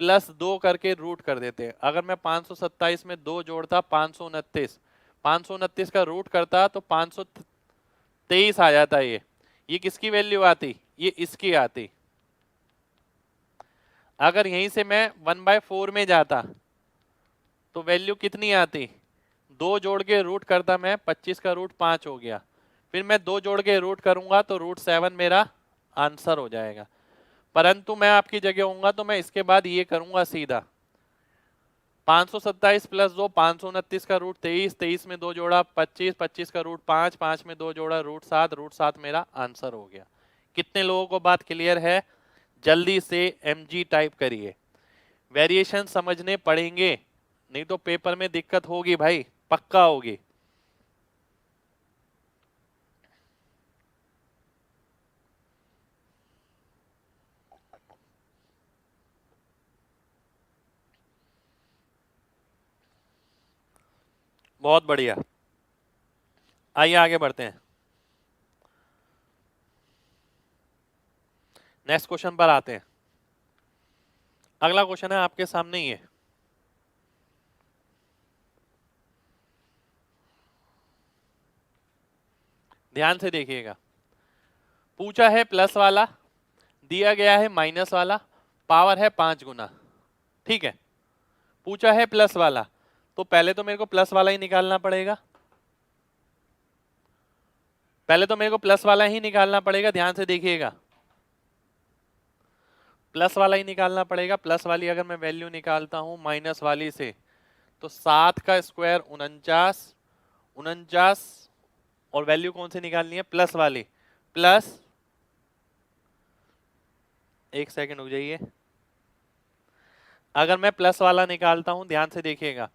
+2 करके रूट कर देते हैं। अगर मैं 527 में 2 जोड़ता 529, 529 का रूट करता तो 523 आ जाता। ये किसकी वैल्यू आती? ये इसकी आती। अगर यहीं से मैं 1/4 में जाता तो वैल्यू कितनी आती? 2 जोड़ के रूट करता मैं, 25 का रूट 5 हो गया। फिर मैं 2 जोड़ के रूट करूंगा तो √7 मेरा आंसर हो जाएगा। परंतु मैं आपकी जगह होऊंगा तो मैं इसके बाद ये करूंगा सीधा 527 + 2 529 का रूट 23, 23 में 2 जोड़ा 25, 25 का रूट 5, 5 में 2 जोड़ा √7, √7 मेरा आंसर हो गया। कितने लोगों को बात क्लियर है? जल्दी से mg टाइप करिए। वेरिएशन समझने पड़ेंगे, नहीं तो पेपर में दिक्कत होगी भाई, पक्का होगी। बहुत बढ़िया, आइए आगे बढ़ते हैं। नेक्स्ट क्वेश्चन पर आते हैं। अगला क्वेश्चन है आपके सामने ही है। ध्यान से देखिएगा। पूछा है प्लस वाला, दिया गया है माइनस वाला, पावर है 5 गुना। ठीक है, पूछा है प्लस वाला, तो पहले तो मेरे को प्लस वाला ही निकालना पड़ेगा। पहले तो मेरे को प्लस वाला ही निकालना पड़ेगा। ध्यान से देखिएगा, प्लस वाला ही निकालना पड़ेगा। प्लस वाली अगर मैं वैल्यू निकालता हूं माइनस वाली से, तो 7 का स्क्वायर 49, 49 और वैल्यू कौन सी निकालनी है? प्लस वाली। प्लस, एक सेकंड रुक जाइए, अगर मैं प्लस वाला निकालता हूं, ध्यान से देखिएगा,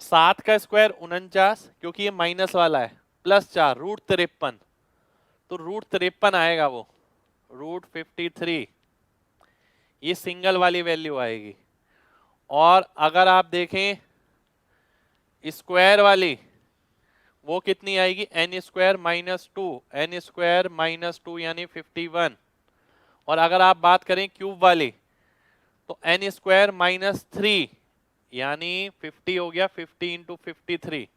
7 का स्क्वायर 49, क्योंकि ये माइनस वाला है, प्लस 4 √53, तो √53 आएगा वो, √53, ये सिंगल वाली वैल्यू आएगी। और अगर आप देखें स्क्वायर वाली, वो कितनी आएगी? n² - 2, n² - 2 यानी 51। और अगर आप बात करें क्यूब वाली, तो n² - 3 यानी 50 हो गया, 50 × 53।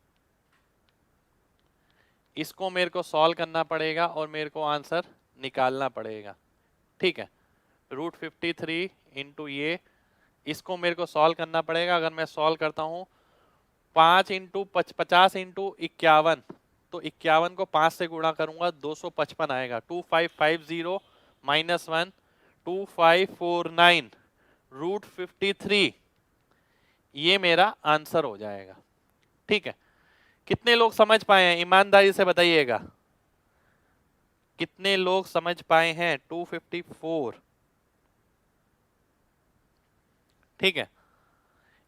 इसको मेरे को सॉल्व करना पड़ेगा और मेरे को आंसर निकालना पड़ेगा। ठीक है, √53 × ये, इसको मेरे को सॉल्व करना पड़ेगा। अगर मैं सॉल्व करता हूं 5 × 50 × 51, तो 51 को 5 से गुणा करूंगा, 255 आएगा। 2550 - 1 2549 √53, ये मेरा आंसर हो जाएगा। ठीक है, कितने लोग समझ पाए हैं? ईमानदारी से बताइएगा, कितने लोग समझ पाए हैं? 254। ठीक है,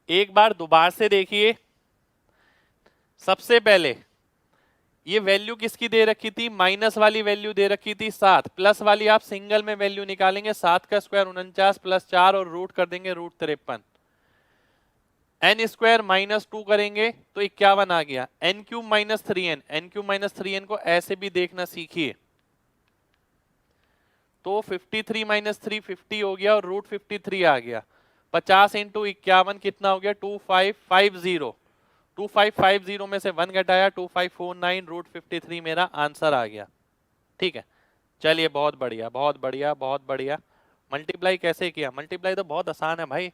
एक बार दोबारा से देखिए। सबसे पहले ये वैल्यू किसकी दे रखी थी? माइनस वाली वैल्यू दे रखी थी 7, प्लस वाली आप सिंगल में वैल्यू निकालेंगे। 7 का स्क्वायर 49 + 4 और रूट कर देंगे √53। n² - 2 करेंगे तो 51 आ गया। n³ - 3n, n³ - 3n को ऐसे भी देखना सीखिए। तो 53 - 3 50 हो गया और √53 आ गया। 50 × 51 कितना हो गया? 2550। 2550 में से 1 घटाया, 2549 √53 मेरा आंसर आ गया। ठीक है, चलिए, बहुत बढ़िया, बहुत बढ़िया, बहुत बढ़िया। मल्टीप्लाई कैसे किया? मल्टीप्लाई तो बहुत आसान है भाई।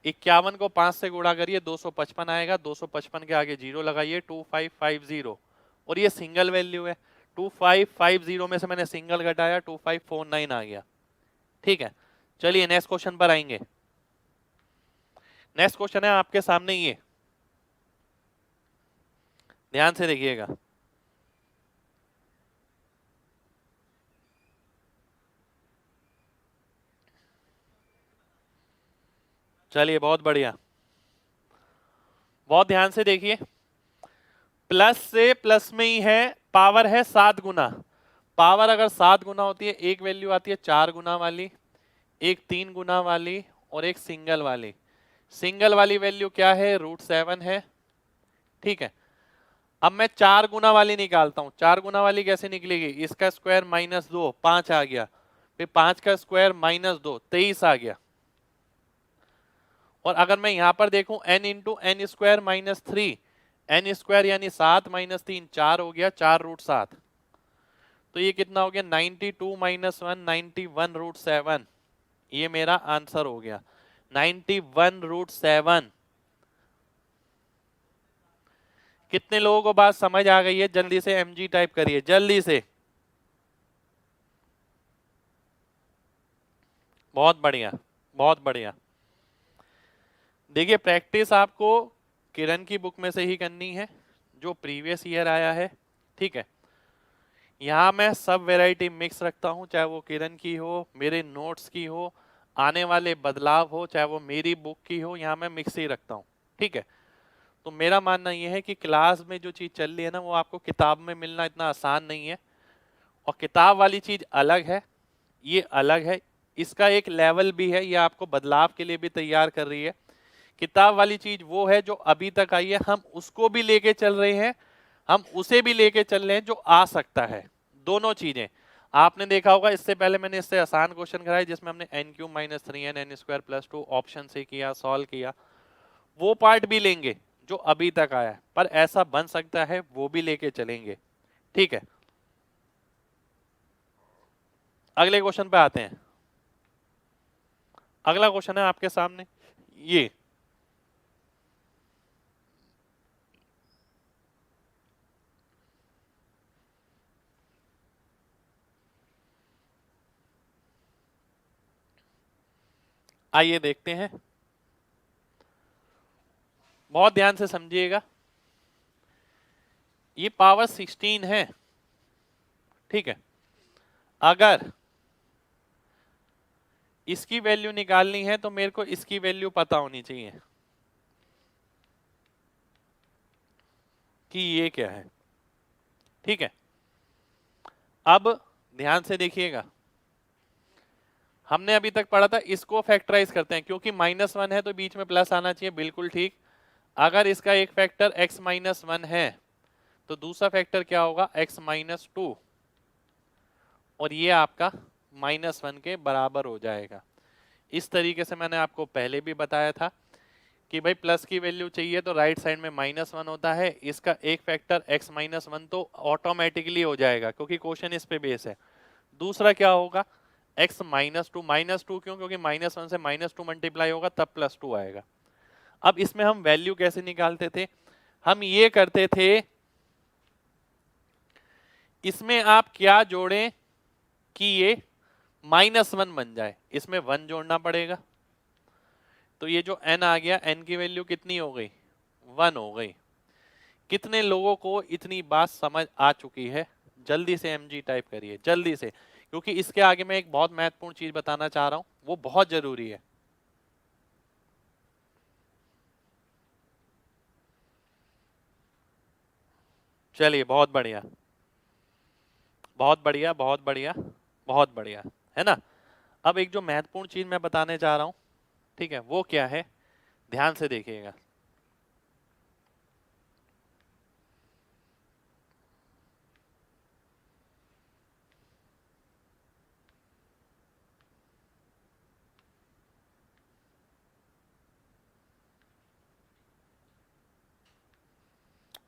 51 को 5 से गुणा करिए, 255 आएगा। 255 के आगे 0 लगाइए, 2550, और ये सिंगल वैल्यू है। 2550 में से मैंने सिंगल घटाया, 2549 आ गया। ठीक है, चलिए नेक्स्ट क्वेश्चन पर आएंगे। नेक्स्ट क्वेश्चन है आपके सामने, ये ध्यान से देखिएगा। चलिए, बहुत बढ़िया, बहुत ध्यान से देखिए। प्लस से प्लस में ही है, पावर है 7 गुना। पावर अगर 7 गुना होती है, एक वैल्यू आती है 4 गुना वाली, एक 3 गुना वाली और एक सिंगल वाली। सिंगल वाली वैल्यू क्या है? √7 है। ठीक है, अब मैं 4 गुना वाली निकालता हूं। 4 गुना वाली कैसे निकलेगी? इसका स्क्वायर -2, 5 आ गया। फिर 5 का स्क्वायर -2, 23 आ गया। और अगर मैं यहां पर देखूं n × n² - 3, एन स्क्वायर यानी 7 माइनस 3 4 हो गया, 4√7। तो ये कितना हो गया 92 माइनस 1 91√7। ये मेरा आंसर हो गया 91√7। कितने लोगों को बात समझ आ गई है? जल्दी से mg टाइप करिए जल्दी से। बहुत बढ़िया, बहुत बढ़िया। देखिए प्रैक्टिस आपको किरण की बुक में से ही करनी है जो प्रीवियस ईयर आया है, ठीक है। यहाँ मैं सब वैरायटी मिक्स रखता हूँ, चाहे वो किरण की हो, मेरे नोट्स की हो, आने वाले बदलाव हो, चाहे वो मेरी बुक की हो, यहाँ मैं मिक्स ही रखता हूँ, ठीक है। तो मेरा मानना ये है कि क्लास में जो चीज़ चल रही है ना, वो आपको किताब में मिलना इतना आसान नहीं है। और किताब वाली चीज़ अलग है, ये अलग है, इसका एक लेवल भी है, ये आपको बदलाव के लिए भी तैयार कर रही है। किताब वाली चीज वो है जो अभी तक आई है, हम उसको भी लेके चल रहे हैं, हम उसे भी लेके चल रहे हैं जो आ सकता है। दोनों चीजें आपने देखा होगा, इससे पहले मैंने इससे आसान क्वेश्चन कराया जिसमें हमने n³ - 3n n² + 2 ऑप्शन से किया, सॉल्व किया, वो पार्ट भी लेंगे जो अभी तक आया है, पर ऐसा बन सकता है वो भी लेके चलेंगे, ठीक है। अगले क्वेश्चन पे आते हैं। अगला क्वेश्चन है आपके सामने ये, आइए देखते हैं, बहुत ध्यान से समझिएगा। ये पावर 16 है, ठीक है। अगर इसकी वैल्यू निकालनी है तो मेरे को इसकी वैल्यू पता होनी चाहिए कि ये क्या है, ठीक है। अब ध्यान से देखिएगा, हमने अभी तक पढ़ा था इसको फैक्टराइज करते हैं, क्योंकि -1 है तो बीच में प्लस आना चाहिए, बिल्कुल ठीक। अगर इसका एक फैक्टर x-1 है तो दूसरा फैक्टर क्या होगा x-2, और ये आपका -1 के बराबर हो जाएगा। इस तरीके से मैंने आपको पहले भी बताया था कि भाई प्लस की वैल्यू चाहिए तो राइट साइड में -1 होता है, इसका एक फैक्टर x-1 तो ऑटोमेटिकली हो जाएगा क्योंकि क्वेश्चन इस पे बेस है। दूसरा क्या होगा x-2, -2 क्यों? क्योंकि -1 से -2 मल्टीप्लाई होगा तब +2 आएगा। अब इसमें हम वैल्यू कैसे निकालते थे? हम ये करते थे, इसमें आप क्या जोड़ें कि ये -1 बन जाए, इसमें 1 जोड़ना पड़ेगा। तो ये जो n आ गया, n की वैल्यू कितनी हो गई 1 हो गई। कितने लोगों को इतनी बात समझ आ चुकी है? जल्दी से mg टाइप करिए जल्दी से, क्योंकि इसके आगे मैं एक बहुत महत्वपूर्ण चीज बताना चाह रहा हूं, वो बहुत जरूरी है। चलिए बहुत बढ़िया, बहुत बढ़िया, बहुत बढ़िया, बहुत बढ़िया, है ना। अब एक जो महत्वपूर्ण चीज मैं बताने जा रहा हूं, ठीक है, वो क्या है? ध्यान से देखिएगा।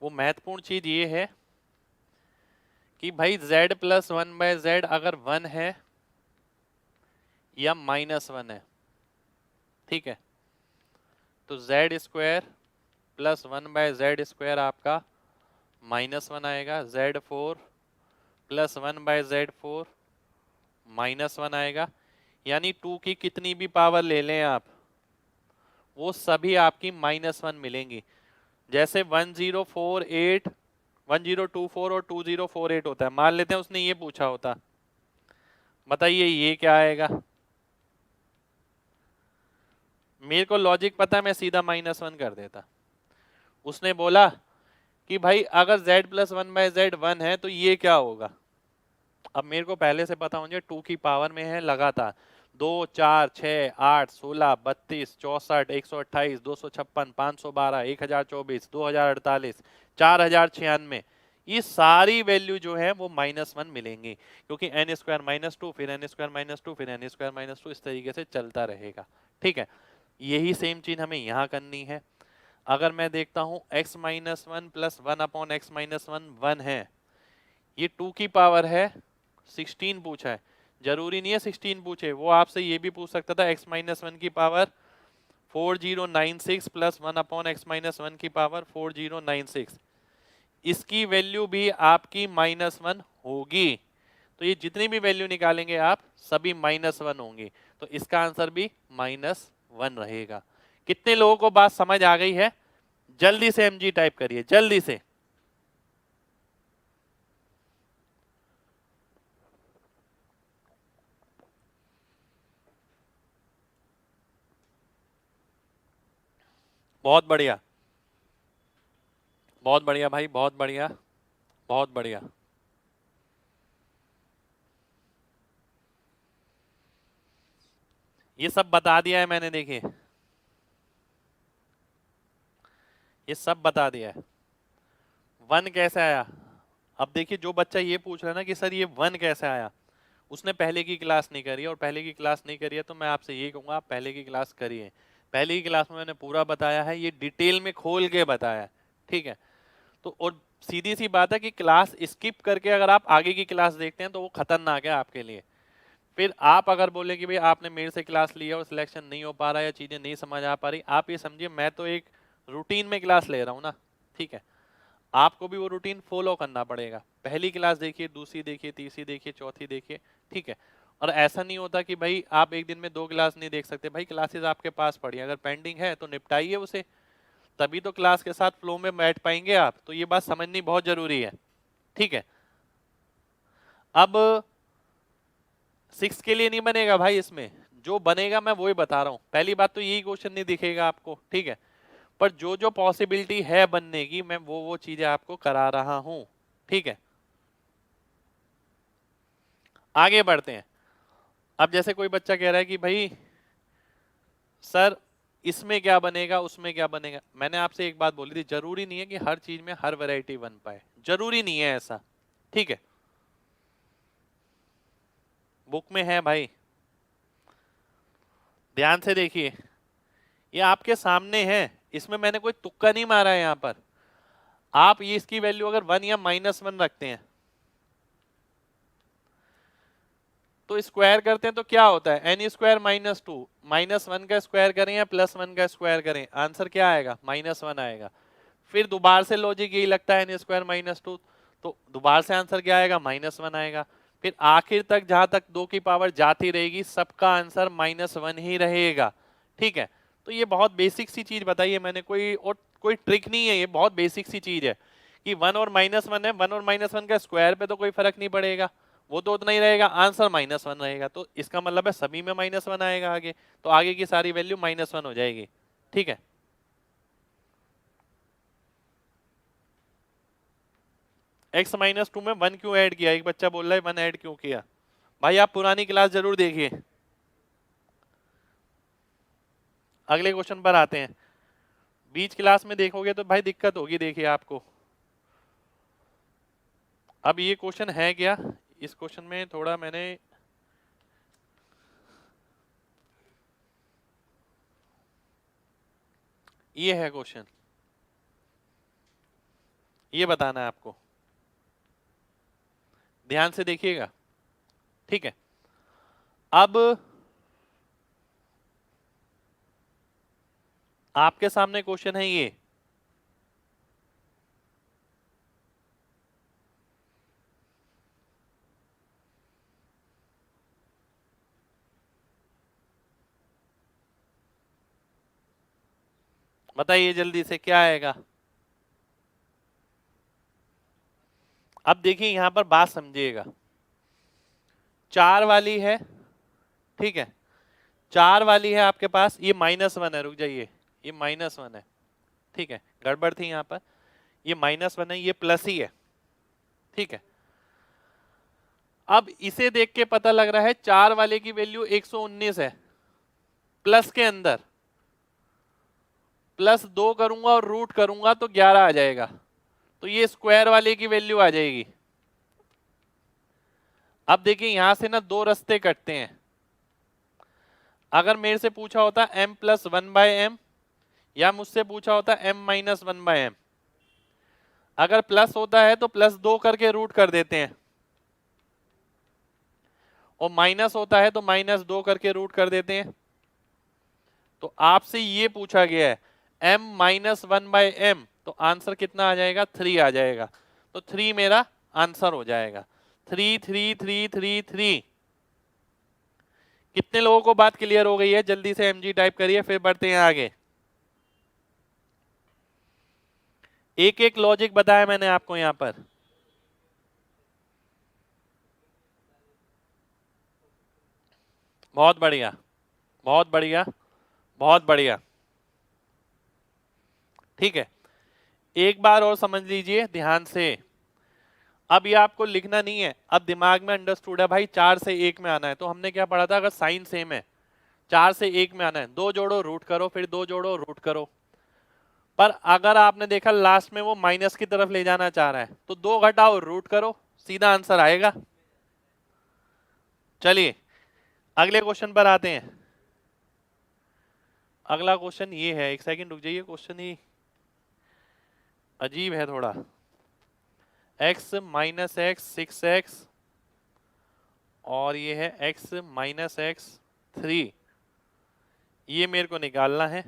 वो महत्वपूर्ण चीज ये है कि भाई z + 1/z अगर 1 है या -1 है, ठीक है, तो z² + 1/z² आपका -1 आएगा, z4 + 1/z4 -1 आएगा। यानी 2 की कितनी भी पावर ले लें आप, वो सभी आपकी -1 मिलेंगी। जैसे 1048 1024 और 2048 होता है, मान लेते हैं उसने ये पूछा होता, बताइए ये क्या आएगा? मेरे को लॉजिक पता है, मैं सीधा -1 कर देता। उसने बोला कि भाई अगर z + 1/z 1 है तो ये क्या होगा? अब मेरे को पहले से पता होना, 2 की पावर में है लगातार 2 4 6 8 16 32 64 128 256 512 1024 2048 4096, ये सारी वैल्यू जो है वो -1 मिलेंगी, क्योंकि n² - 2 फिर n² - 2 फिर n² - 2 इस तरीके से चलता रहेगा, ठीक है। यही सेम चीज हमें यहाँ करनी है। अगर मैं देखता हूं x minus one plus one upon x minus one 1 है, ये 2 की पावर है 16 पूछा है, जरूरी नहीं है 16 पूछे, वो आपसे ये भी पूछ सकता था x माइनस वन की power 4096 plus one upon x minus one की पावर 4096, इसकी वैल्यू भी आपकी -1 होगी। तो ये जितनी भी वैल्यू निकालेंगे आप सभी -1 होंगी, तो इसका आंसर भी -1 रहेगा। कितने लोगों को बात समझ आ गई है? जल्दी से एमजी टाइप करिए, जल्दी से। बहुत बढ़िया, बहुत बढ़िया भाई, बहुत बढ़िया, बहुत बढ़िया। ये सब बता दिया है मैंने, देखिए ये सब बता दिया है। 1 कैसे आया? अब देखिए जो बच्चा ये पूछ रहा है ना कि सर ये 1 कैसे आया, उसने पहले की क्लास नहीं करी है, और पहले की क्लास नहीं करी है तो मैं आपसे ये कहूंगा आप पहले की क्लास करिए। पहले की क्लास में मैंने पूरा बताया है, ये डिटेल में खोल के बताया है, ठीक है। तो और सीधी सी बात है कि क्लास स्किप करके अगर आप आगे की क्लास देखते हैं तो वो खतरनाक है आपके लिए। फिर आप अगर बोले कि भाई आपने मेरे से क्लास ली है और सिलेक्शन नहीं हो पा रहा है या चीजें नहीं समझ आ पा रही, आप ये समझिए मैं तो एक रूटीन में क्लास ले रहा हूँ ना, ठीक है। आपको भी वो रूटीन फॉलो करना पड़ेगा, पहली क्लास देखिए, दूसरी देखिए, तीसरी देखिए, चौथी देखिए, ठीक है। और ऐसा नहीं होता कि भाई आप एक दिन में 2 क्लास नहीं देख सकते, भाई क्लासेस आपके पास पड़ी, अगर पेंडिंग है तो निपटाइए उसे, तभी तो क्लास के साथ फ्लो में बैठ पाएंगे आप। तो ये बात समझनी बहुत जरूरी है, ठीक है। अब 6 के लिए नहीं बनेगा भाई, इसमें जो बनेगा मैं वही बता रहा हूं। पहली बात तो यही क्वेश्चन नहीं दिखेगा आपको, ठीक है, पर जो जो पॉसिबिलिटी है बनने की मैं वो चीजें आपको करा रहा हूं, ठीक है। आगे बढ़ते हैं। अब जैसे कोई बच्चा कह रहा है कि भाई सर इसमें क्या बनेगा, उसमें क्या बनेगा, मैंने आपसे एक बात बोली थी, जरूरी नहीं है कि हर चीज में हर वैरायटी बन पाए, जरूरी नहीं है ऐसा, ठीक है। बुक में है भाई, ध्यान से देखिए, ये आपके सामने है, इसमें मैंने कोई तुक्का नहीं मारा है। यहां पर आप ये इसकी वैल्यू अगर 1 या -1 रखते हैं तो स्क्वायर करते हैं तो क्या होता है, एन स्क्वायर -2, -1 का स्क्वायर करें या +1 का स्क्वायर करें, आंसर क्या आएगा, -1 आएगा। फिर दोबारा से लॉजिक यही लगता है, एन स्क्वायर -2, तो दोबारा से आंसर क्या आएगा, -1 आएगा। फिर आखिर तक जहां तक 2 की पावर जाती रहेगी सबका आंसर -1 ही रहेगा, ठीक है। तो ये बहुत बेसिक सी चीज बताई है मैंने, कोई ट्रिक नहीं है, ये बहुत बेसिक सी चीज है कि 1 और -1 है, 1 और -1 का स्क्वायर पे तो कोई फर्क नहीं पड़ेगा, वो तो उतना ही रहेगा, आंसर -1 रहेगा, तो इसका मतलब है सभी में -1 आएगा आगे, तो आगे की सारी वैल्यू -1 हो जाएगी, ठीक है। x-2 में 1 क्यों ऐड किया, एक बच्चा बोल रहा है 1 ऐड क्यों किया। भाई आप पुरानी क्लास जरूर देखिए। अगले क्वेश्चन पर आते हैं। बीच क्लास में देखोगे तो भाई दिक्कत होगी, देखिए आपको। अब ये क्वेश्चन है क्या, इस क्वेश्चन में थोड़ा मैंने ये है क्वेश्चन, ये बताना है आपको, ध्यान से देखिएगा, ठीक है। अब आपके सामने क्वेश्चन है ये, बताइए जल्दी से क्या आएगा। अब देखिए यहां पर बात समझिएगा, 4 वाली है, ठीक है, 4 वाली है आपके पास, ये -1 है, रुक जाइए, ये -1 है, ठीक है, गड़बड़ थी यहां पर, ये -1 है, ये प्लस ही है, ठीक है। अब इसे देख के पता लग रहा है 4 वाले की वैल्यू 119 है, प्लस के अंदर +2 करूंगा और रूट करूंगा तो 11 आ जाएगा, तो ये स्क्वायर वाले की वैल्यू आ जाएगी। अब देखिए यहां से ना 2 रास्ते कटते हैं, अगर मेरे से पूछा होता m + 1/m या मुझसे पूछा होता m माइनस 1/m, अगर प्लस होता है तो प्लस 2 करके रूट कर देते हैं, और माइनस होता है तो माइनस 2 करके रूट कर देते हैं। तो आपसे ये पूछा गया है m माइनस 1/m, तो आंसर कितना आ जाएगा, 3 आ जाएगा। तो 3 मेरा आंसर हो जाएगा। 3 3 3 3 3। कितने लोगों को बात क्लियर हो गई है? जल्दी से mg टाइप करिए, फिर बढ़ते हैं आगे। एक एक लॉजिक बताया मैंने आपको यहां पर। बहुत बढ़िया, बहुत बढ़िया, बहुत बढ़िया। ठीक है, एक बार और समझ लीजिए ध्यान से। अब ये आपको लिखना नहीं है, अब दिमाग में अंडरस्टूड है भाई, 4 से 1 में आना है। तो हमने क्या पढ़ा था, अगर साइन सेम है 4 से 1 में आना है, 2 जोड़ो रूट करो, फिर 2 जोड़ो रूट करो। पर अगर आपने देखा लास्ट में वो माइनस की तरफ ले जाना चाह रहा है, तो 2 घटाओ रूट करो, सीधा आंसर आएगा। चलिए अगले क्वेश्चन पर आते हैं। अगला क्वेश्चन ये है, एक सेकंड रुक जाइए, क्वेश्चन ही अजीब है थोड़ा। x माइनस एक्स 6x और ये है x माइनस एक्स 3, ये मेरे को निकालना है।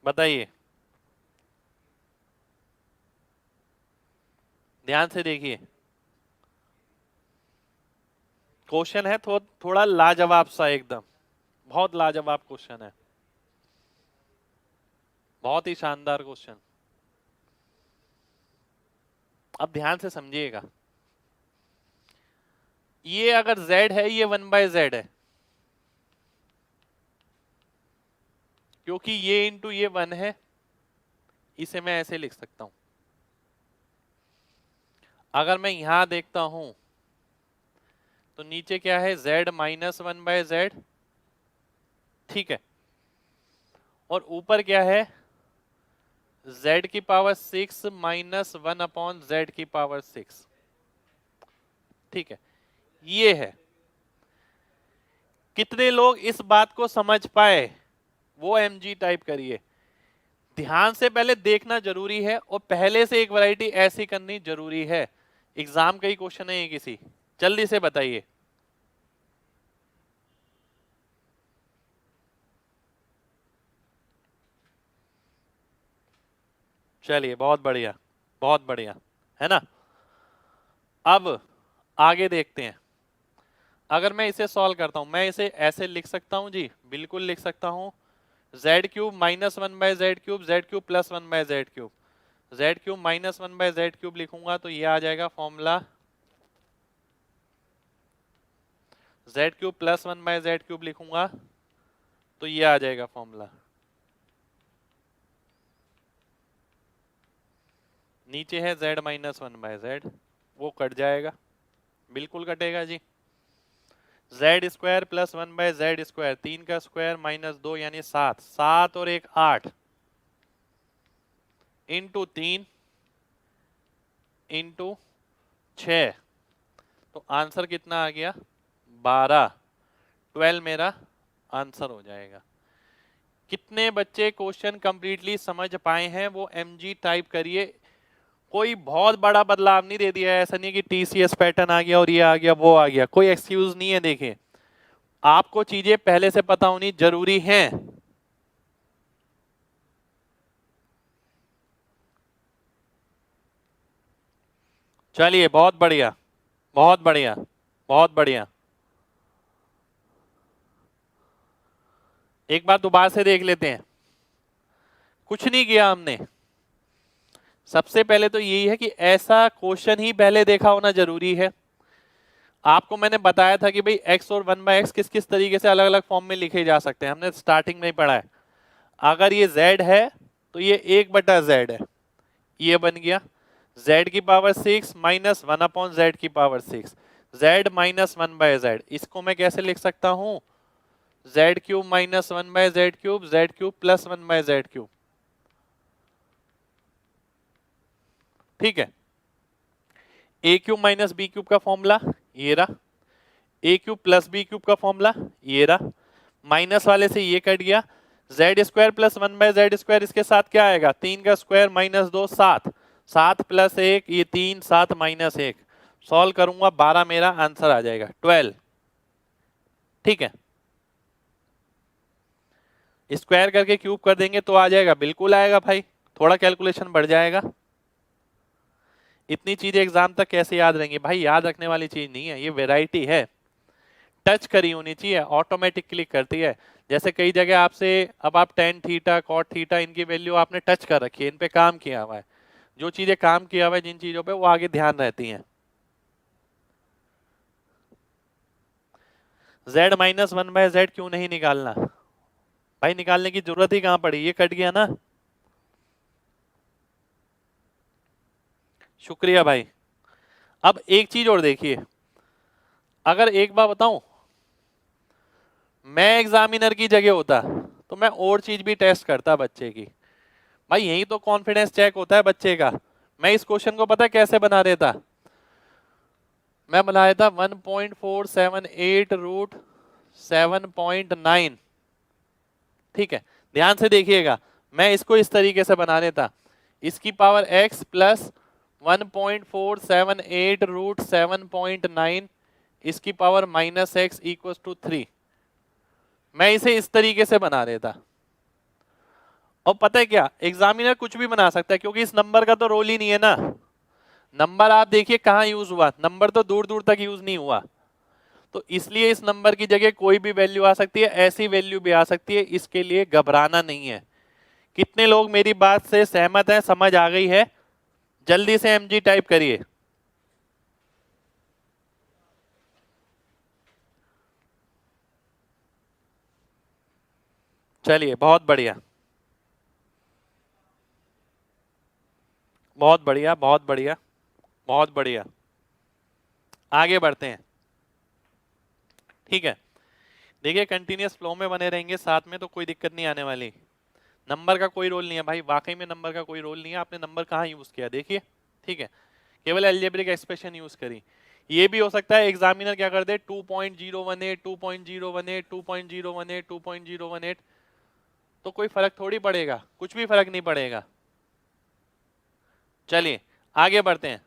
बताइए, ध्यान से देखिए, क्वेश्चन है थोड़ा लाजवाब सा, एकदम बहुत लाजवाब क्वेश्चन है, बहुत ही शानदार क्वेश्चन। अब ध्यान से समझिएगा, ये अगर z है, ये 1/z है, क्योंकि ये इंटू ये 1 है, इसे मैं ऐसे लिख सकता हूं। अगर मैं यहां देखता हूं तो नीचे क्या है, z माइनस 1/z, ठीक है, और ऊपर क्या है, z की पावर 6 माइनस 1/z की पावर 6, ठीक है, ये है। कितने लोग इस बात को समझ पाए, वो mg टाइप करिए। ध्यान से पहले देखना जरूरी है, और पहले से एक वैरायटी ऐसी करनी जरूरी है। एग्जाम का ही क्वेश्चन है ये किसी, जल्दी से बताइए। चलिए बहुत बढ़िया, बहुत बढ़िया, है ना। अब आगे देखते हैं। अगर मैं इसे सॉल्व करता हूं, मैं इसे ऐसे लिख सकता हूं जी, बिल्कुल लिख सकता हूं, z cube minus 1/z cube, z cube plus 1/z cube, z cube minus 1/z cube लिखूंगा तो ये आ जाएगा formula, z cube plus 1/z cube लिखूंगा तो ये आ जाएगा फॉर्मूला। नीचे है z माइनस 1/z, वो कट जाएगा, बिल्कुल कटेगा जी। z square plus 1/z square, 3 का स्क्वायर माइनस 2 यानी 7, 7 और 1 8 इंटू 3 इंटू 6, तो आंसर कितना आ गया, 12, 12 मेरा आंसर हो जाएगा। कितने बच्चे क्वेश्चन कंप्लीटली समझ पाए हैं, वो mg टाइप करिए। कोई बहुत बड़ा बदलाव नहीं दे दिया है, ऐसा नहीं कि टीसीएस पैटर्न आ गया और ये आ गया वो आ गया, कोई एक्सक्यूज नहीं है। देखिए, आपको चीजें पहले से पता होनी जरूरी हैं। चलिए बहुत बढ़िया, बहुत बढ़िया, बहुत बढ़िया। एक बार दोबारा से देख लेते हैं। कुछ नहीं किया हमने, सबसे पहले तो यही है कि ऐसा क्वेश्चन ही पहले देखा होना जरूरी है। आपको मैंने बताया था कि भाई x और 1/x किस किस तरीके से अलग अलग फॉर्म में लिखे जा सकते हैं, हमने स्टार्टिंग में ही पढ़ा है। अगर ये z है तो ये 1/z है, ये बन गया z की पावर 6 माइनस 1/z की पावर 6, z माइनस 1/z। इसको मैं कैसे लिख सकता हूं, z cube minus 1/z cube, z cube plus 1/z cube, ठीक है। ए क्यूब माइनस बी क्यूब का फॉर्मूला ये रहा, ए क्यूब प्लस बी क्यूब का फॉर्मूला ये रहा, माइनस वाले से ये कट गया, जेड स्क्वायर प्लस 1/z², इसके साथ क्या आएगा 3 का स्क्वायर माइनस 2 7, 7 प्लस 1 ये 3, 7 माइनस 1, सॉल्व करूंगा 12 मेरा आंसर आ जाएगा 12। ठीक है, स्क्वायर करके क्यूब कर देंगे तो आ जाएगा, बिल्कुल आएगा भाई, थोड़ा कैलकुलेशन बढ़ जाएगा। इतनी चीजें एग्जाम तक कैसे याद रहेंगी भाई, याद रखने वाली चीज नहीं है, ये वैरायटी है, टच करी होनी चाहिए, ऑटोमेटिक क्लिक करती है। जैसे कई जगह आपसे अब आप टेन थीटा कॉट थीटा इनकी वैल्यू आपने टच कर रखी है, इन पे काम किया हुआ है, जो चीजें काम किया हुआ है जिन चीजों पे वो आगे ध्यान रहती हैं। z माइनस 1/z क्यों नहीं निकालना भाई, निकालने की जरूरत ही कहां पड़ी, ये कट गया ना। शुक्रिया भाई। अब एक चीज और देखिए, अगर एक बार बताऊं, मैं एग्जामिनर की जगह होता तो मैं और चीज भी टेस्ट करता बच्चे की, भाई यही तो कॉन्फिडेंस चेक होता है बच्चे का। मैं इस क्वेश्चन को पता है कैसे बना देता, मैं बना देता 1.478 रूट 7.9। ठीक है, ध्यान से देखिएगा, मैं इसको इस तरीके से बना देता, इसकी पावर x प्लस 1.478 रूट 7.9 इसकी power minus x equal to 3, मैं इसे इस तरीके से बना देता। और पता है क्या, एग्जामिनर कुछ भी बना सकता है क्योंकि इस नंबर का तो रोल ही नहीं है ना। नंबर आप देखिए कहां यूज हुआ, नंबर तो दूर दूर तक यूज नहीं हुआ, तो इसलिए इस नंबर की जगह कोई भी वैल्यू आ सकती है, ऐसी वैल्यू भी आ सकती है, इसके लिए घबराना नहीं है। कितने लोग मेरी बात से सहमत हैं, समझ आ गई है? जल्दी से एमजी टाइप करिए। चलिए, बहुत बढ़िया, बहुत बढ़िया, बहुत बढ़िया, बहुत बढ़िया, आगे बढ़ते हैं। ठीक है, देखिए कंटिन्यूअस फ्लो में बने रहेंगे साथ में तो कोई दिक्कत नहीं आने वाली। नंबर का कोई रोल नहीं है भाई, वाकई में नंबर का कोई रोल नहीं है, आपने नंबर कहाँ यूज किया देखिए। ठीक है, केवल अलजेब्रिक एक्सप्रेशन यूज करी। ये भी हो सकता है एग्जामिनर क्या कर दे 2.018 2.018 2.018 2.018, तो कोई फर्क थोड़ी पड़ेगा, कुछ भी फर्क नहीं पड़ेगा। चलिए आगे बढ़ते हैं,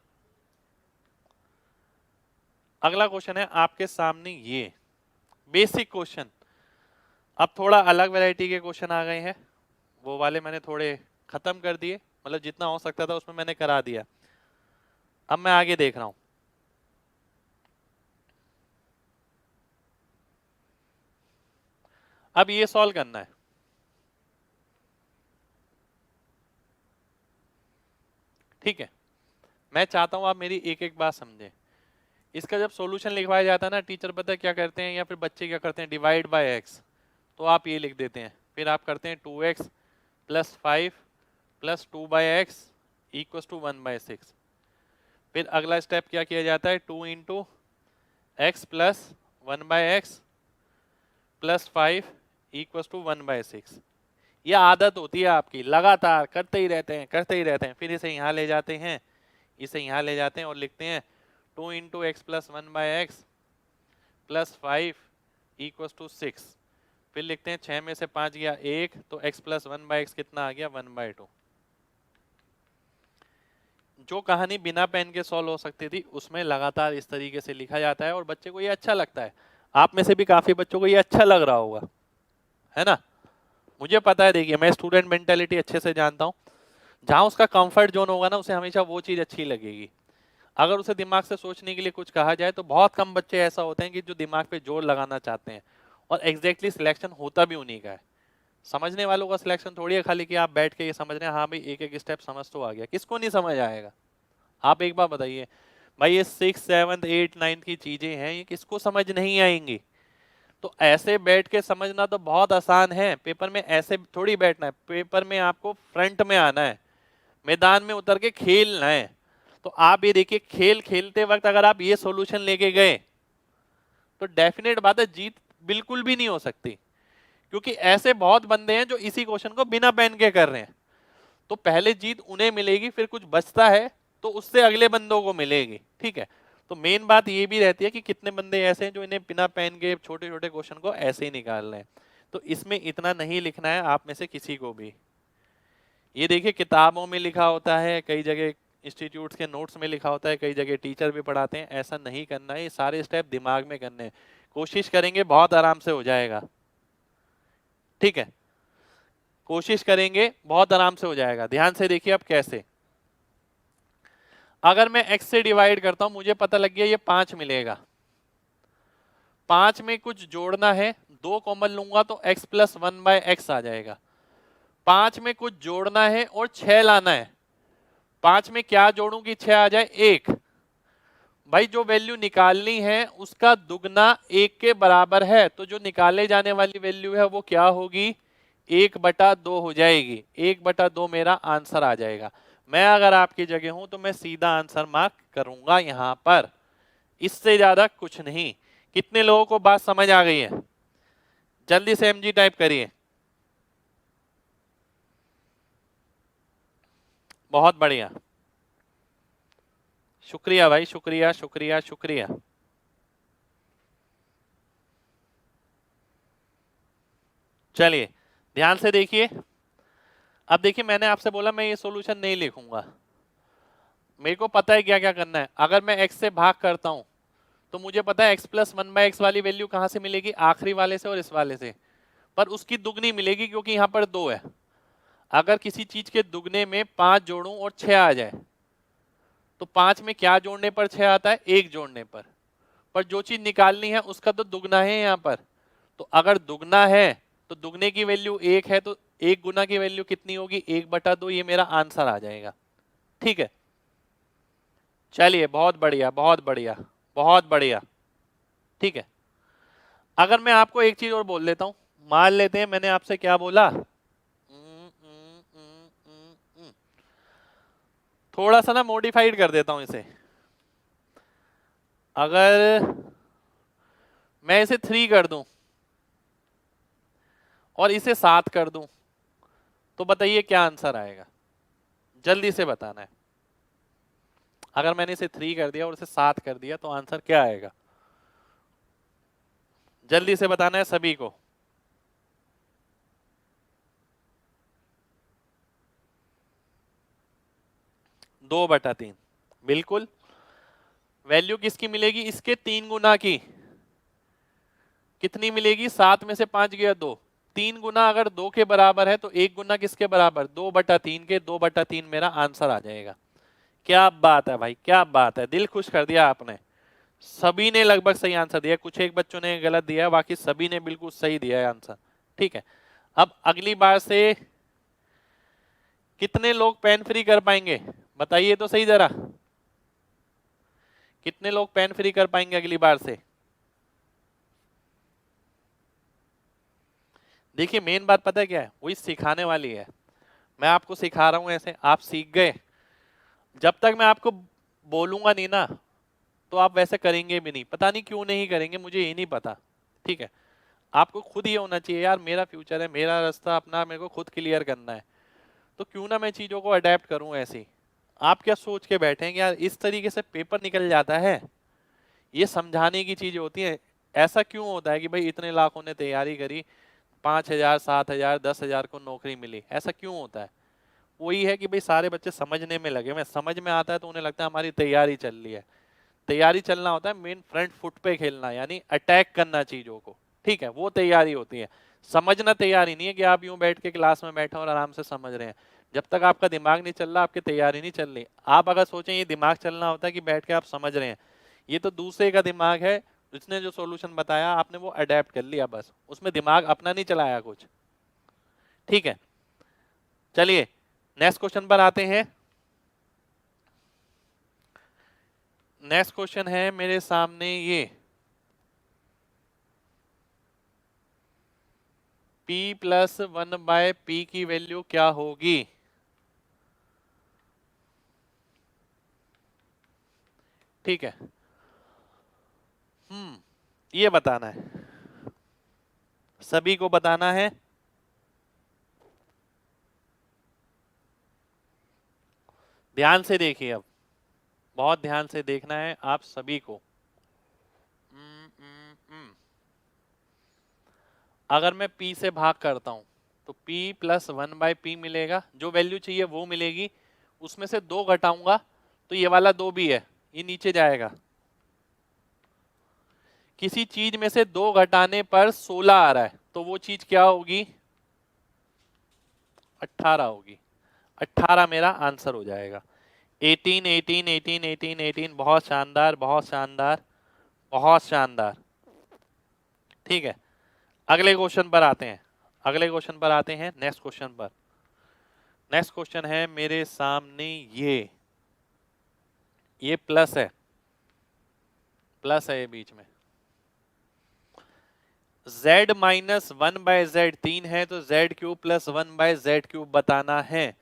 अगला क्वेश्चन है आपके सामने, ये बेसिक क्वेश्चन। अब थोड़ा अलग वैरायटी के क्वेश्चन आ गए हैं, वो वाले मैंने थोड़े खत्म कर दिए, मतलब जितना हो सकता था उसमें मैंने करा दिया। अब मैं आगे देख रहा हूं, अब ये सॉल्व करना है। ठीक है, मैं चाहता हूं आप मेरी एक एक बात समझें। इसका जब सॉल्यूशन लिखवाया जाता है ना, टीचर पता है क्या करते हैं या फिर बच्चे क्या करते हैं, डिवाइड बाय एक्स, तो आप ये लिख देते हैं, फिर आप करते हैं 2x plus 5 plus 2/x equal to 1/6। फिर अगला स्टेप क्या किया जाता है, 2 into x plus 1/x plus 5 equal to 1/6। यह आदत होती है आपकी, लगातार करते ही रहते हैं, करते ही रहते हैं, फिर इसे यहाँ ले जाते हैं, इसे यहाँ ले जाते हैं और लिखते हैं 2 into x plus 1/x plus 5 equal to 6। फिर लिखते हैं 6 में से 5 गया 1, तो x प्लस 1/x कितना आ गया 1/2। जो कहानी बिना पेन के सॉल्व हो सकती थी उसमें लगातार इस तरीके से लिखा जाता है और बच्चे को ये अच्छा लगता है। आप में से भी काफी बच्चों को ये अच्छा लग रहा होगा, है ना? मुझे पता है, देखिए मैं स्टूडेंट मेंटेलिटी अच्छे से जानता हूँ, जहां उसका कंफर्ट जोन होगा ना उसे हमेशा वो चीज अच्छी लगेगी। अगर उसे दिमाग से सोचने के लिए कुछ कहा जाए तो बहुत कम बच्चे ऐसा होते हैं कि जो दिमाग पे जोर लगाना चाहते हैं, और एग्जैक्टली सिलेक्शन होता भी उन्हीं का है। समझने वालों का सिलेक्शन थोड़ी है खाली कि आप बैठ के ये समझ रहे हैं, हाँ भाई एक एक स्टेप समझ तो आ गया, किसको नहीं समझ आएगा? आप एक बार बताइए भाई, ये 6, 7, 8, 9 की चीजें हैं, ये किसको समझ नहीं आएंगी? तो ऐसे बैठ के समझना तो बहुत आसान है, पेपर में ऐसे थोड़ी बैठना है, पेपर में आपको फ्रंट में आना है, मैदान में उतर के खेलना है। तो आप ये देखिए, खेल खेलते वक्त अगर आप ये सॉल्यूशन लेके गए तो डेफिनेट बात है जीत बिल्कुल भी नहीं हो सकती, क्योंकि ऐसे बहुत बंदे हैं जो इसी क्वेश्चन को बिना पेन के कर रहे हैं। तो पहले जीत उन्हें मिलेगी, फिर कुछ बचता है तो उससे अगले बंदों को मिलेगी। ठीक है, तो मेन बात ये भी रहती है कि कितने बंदे ऐसे हैं जो इन्हें बिना पेन के छोटे छोटे क्वेश्चन को ऐसे ही निकाल रहे हैं। तो इसमें इतना नहीं लिखना है आप में से किसी को भी। ये देखिए किताबों में लिखा होता है, कई जगह इंस्टीट्यूट्स के नोट्स में लिखा होता है, कई जगह टीचर भी पढ़ाते हैं, ऐसा नहीं करना है। ये सारे स्टेप दिमाग में करने हैं, कोशिश करेंगे बहुत आराम से हो जाएगा। ठीक है, कोशिश करेंगे बहुत आराम से हो जाएगा। ध्यान से देखिए अब कैसे। अगर मैं x से डिवाइड करता हूं, मुझे पता लग गया ये 5 मिलेगा। 5 में कुछ जोड़ना है, 2 कॉमन लूंगा तो x प्लस 1/x आ जाएगा। 5 में कुछ जोड़ना है और 6 लाना है। 5 में क्या जोड़ूं कि 6 आ जाए? 1। भाई जो वैल्यू निकालनी है उसका दुगना 1 के बराबर है, तो जो निकाले जाने वाली वैल्यू है वो क्या होगी? 1/2 हो जाएगी। 1/2 मेरा आंसर आ जाएगा। मैं अगर आपकी जगह हूं तो मैं सीधा आंसर मार्क करूंगा यहां पर, इससे ज्यादा कुछ नहीं। कितने लोगों को बात समझ आ गई है? जल्दी से mg टाइप करिए। बहुत बढ़िया, शुक्रिया भाई, शुक्रिया शुक्रिया शुक्रिया। चलिए ध्यान से देखिए। अब देखिए मैंने आपसे बोला मैं ये सॉल्यूशन नहीं लिखूंगा, मेरे को पता है क्या क्या करना है। अगर मैं x से भाग करता हूं तो मुझे पता है x प्लस 1/x वाली वैल्यू कहां से मिलेगी? आखिरी वाले से और इस वाले से, पर उसकी दुगनी मिलेगी क्योंकि यहां पर 2 है। अगर किसी चीज के दुगने में 5 जोड़ूं और 6 आ जाए तो 5 में क्या जोड़ने पर 6 आता है? 1 जोड़ने पर जो चीज निकालनी है उसका तो दुगना है यहाँ पर। तो अगर दुगना है तो दुगने की वैल्यू 1 है, तो 1 गुना की वैल्यू कितनी होगी? 1/2। ये मेरा आंसर आ जाएगा। ठीक है, चलिए बहुत बढ़िया बहुत बढ़िया बहुत बढ़िया। ठीक है, अगर मैं आपको एक चीज और बोल देता हूं, मान लेते हैं मैंने आपसे क्या बोला, थोड़ा सा ना मॉडिफाइड कर देता हूं इसे। अगर मैं इसे 3 कर दूं और इसे 7 कर दूं तो बताइए क्या आंसर आएगा? जल्दी से बताना है। अगर मैंने इसे 3 कर दिया और इसे 7 कर दिया तो आंसर क्या आएगा? जल्दी से बताना है सभी को। 2/3 बिल्कुल। वैल्यू किसकी मिलेगी? इसके 3 गुना की। कितनी मिलेगी? 7 में से 5 गया 2। 3 गुना अगर 2 के बराबर है तो 1 गुना किसके बराबर? 2/3 के। 2/3 मेरा आंसर आ जाएगा। क्या बात है भाई, क्या बात है, दिल खुश कर दिया आपने। सभी ने लगभग सही आंसर दिया, कुछ एक बच्चों ने गलत दिया, बाकी सभी ने बिल्कुल सही दिया है आंसर। ठीक है, अब अगली बार से कितने लोग पेन फ्री कर पाएंगे? बताइए तो सही जरा, कितने लोग पेन फ्री कर पाएंगे अगली बार से? देखिए मेन बात पता है क्या है? वही सिखाने वाली है। मैं आपको सिखा रहा हूं ऐसे, आप सीख गए। जब तक मैं आपको बोलूंगा नहीं ना तो आप वैसे करेंगे भी नहीं। पता नहीं क्यों नहीं करेंगे, मुझे ये नहीं पता। ठीक है, आपको खुद ये होना चाहिए यार, मेरा फ्यूचर है, मेरा रास्ता अपना मेरे को खुद क्लियर करना है, तो क्यों ना मैं चीजों को अडेप्ट करूं ऐसे। आप क्या सोच के बैठे हैं कि यार इस तरीके से पेपर निकल जाता है? ये समझाने की चीज होती है। ऐसा क्यों होता है कि भाई इतने लाखों ने तैयारी करी, 5,000 7,000 10,000 को नौकरी मिली? ऐसा क्यों होता है? वही है कि भाई सारे बच्चे समझने में लगे हुए, समझ में आता है तो उन्हें लगता है हमारी तैयारी चल रही है। तैयारी चलना होता है मेन फ्रंट फुट पे खेलना, यानी अटैक करना चीजों को। ठीक है, वो तैयारी होती है। समझना तैयारी नहीं है कि आप यूं बैठ के क्लास में बैठे और आराम से समझ रहे हैं। जब तक आपका दिमाग नहीं चल रहा आपकी तैयारी नहीं चल रही। आप अगर सोचें ये दिमाग चलना होता है कि बैठ के आप समझ रहे हैं, ये तो दूसरे का दिमाग है। उसने जो सॉल्यूशन बताया आपने वो अडेप्ट कर लिया, बस उसमें दिमाग अपना नहीं चलाया कुछ। ठीक है, चलिए नेक्स्ट क्वेश्चन पर आते हैं। नेक्स्ट क्वेश्चन है मेरे सामने ये, p प्लस 1/p की वैल्यू क्या होगी? ठीक है, ये बताना है, सभी को बताना है। ध्यान से देखिए अब, बहुत ध्यान से देखना है आप सभी को। अगर मैं p से भाग करता हूं तो p प्लस 1/p मिलेगा, जो वैल्यू चाहिए वो मिलेगी। उसमें से 2 घटाऊंगा तो ये वाला 2 भी है, ये नीचे जाएगा। किसी चीज में से 2 घटाने पर 16 आ रहा है, तो वो चीज क्या होगी? 18 होगी। 18 मेरा आंसर हो जाएगा। 18 18 18 18 18। बहुत शानदार, बहुत शानदार, बहुत शानदार। ठीक है, अगले क्वेश्चन पर आते हैं। अगले क्वेश्चन पर आते हैं, नेक्स्ट क्वेश्चन पर। नेक्स्ट क्वेश्चन है मेरे सामने ये प्लस है, प्लस है ये बीच में। z माइनस 1/z 3 है, तो z cube plus 1/z cube बताना है।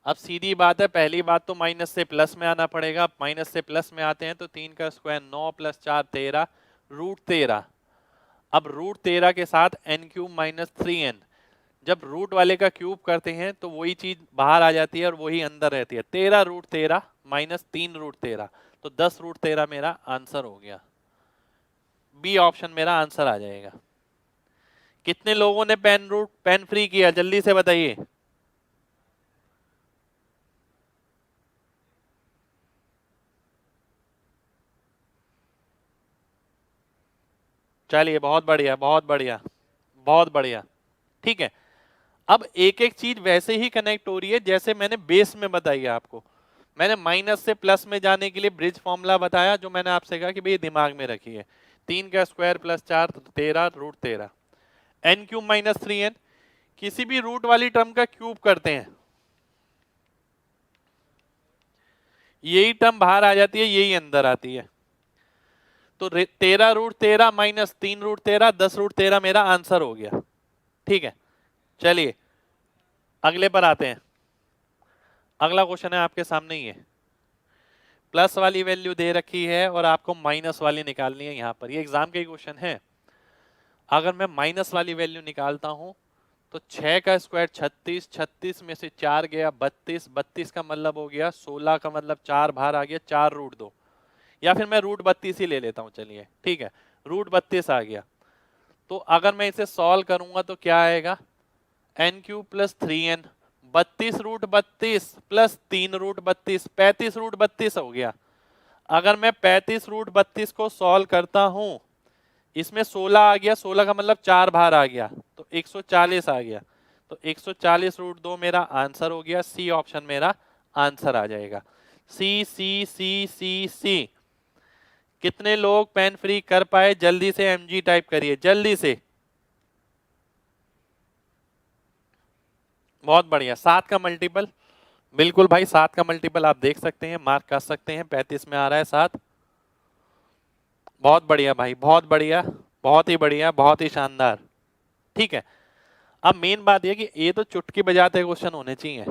अब सीधी बात है, पहली बात तो माइनस से प्लस में आना पड़ेगा। माइनस से प्लस में आते हैं तो 3 का स्क्वायर 9 प्लस 4 13, रूट 13। अब रूट 13 के साथ n क्यूब माइनस 3n, जब रूट वाले का क्यूब करते हैं तो वही चीज बाहर आ जाती है और वही अंदर रहती है। 13 रूट 13 माइनस 3 रूट 13, तो 10 रूट 13 मेरा आंसर हो गया। बी ऑप्शन मेरा आंसर आ जाएगा। कितने लोगों ने पेन फ्री किया, जल्दी से बताइए। चलिए, बहुत बढ़िया, बहुत बढ़िया, बहुत बढ़िया। ठीक है, अब एक एक चीज वैसे ही कनेक्ट हो रही है जैसे मैंने बेस में बताई है आपको। मैंने माइनस से प्लस में जाने के लिए ब्रिज फॉर्मूला बताया, जो मैंने आपसे कहा कि भाई दिमाग में रखिए। 3 का square plus 4 13 root 13, n cube minus 3n। किसी भी रूट वाली टर्म का क्यूब करते हैं, यही टर्म बाहर आ जाती है, यही अंदर आती है। तो 13 रूट 13 माइनस 3 रूट 13, 10 रूट 13 मेरा आंसर हो गया। ठीक है, चलिए अगले पर आते हैं। अगला क्वेश्चन है आपके सामने ही है। प्लस वाली वैल्यू दे रखी है और आपको माइनस वाली निकालनी है। यहां पर ये एग्जाम के क्वेश्चन है। अगर मैं माइनस वाली वैल्यू निकालता हूं तो 6 का स्क्वायर 36, 36 में से 4 गया 32, 32 का मतलब हो गया 16, का मतलब 4 बाहर आ गया, 4 रूट 2, या फिर मैं रूट 32 ही ले लेता हूं। चलिए ठीक है, रूट 32 आ गया। तो अगर मैं इसे सॉल्व करूंगा तो क्या आएगा? n cube plus 3n, 32 root 32 plus 3 root 32, 35 root 32 हो गया। अगर मैं 35 रूट 32 को सॉल्व करता हूं, इसमें 16 आ गया, 16 का मतलब 4 बाहर आ गया, तो 140 आ गया। तो 140 रूट 2 मेरा आंसर हो गया। सी ऑप्शन मेरा आंसर आ जाएगा। सी सी सी सी सी। कितने लोग पेन फ्री कर पाए, जल्दी से mg टाइप करिए, जल्दी से। बहुत बढ़िया। 7 का मल्टीपल, बिल्कुल भाई 7 का मल्टीपल आप देख सकते हैं, मार्क कर सकते हैं। 35 में आ रहा है 7। बहुत बढ़िया भाई, बहुत बढ़िया, बहुत ही बढ़िया, बहुत ही शानदार। ठीक है, अब मेन बात यह कि ये तो चुटकी बजाते क्वेश्चन होने चाहिए,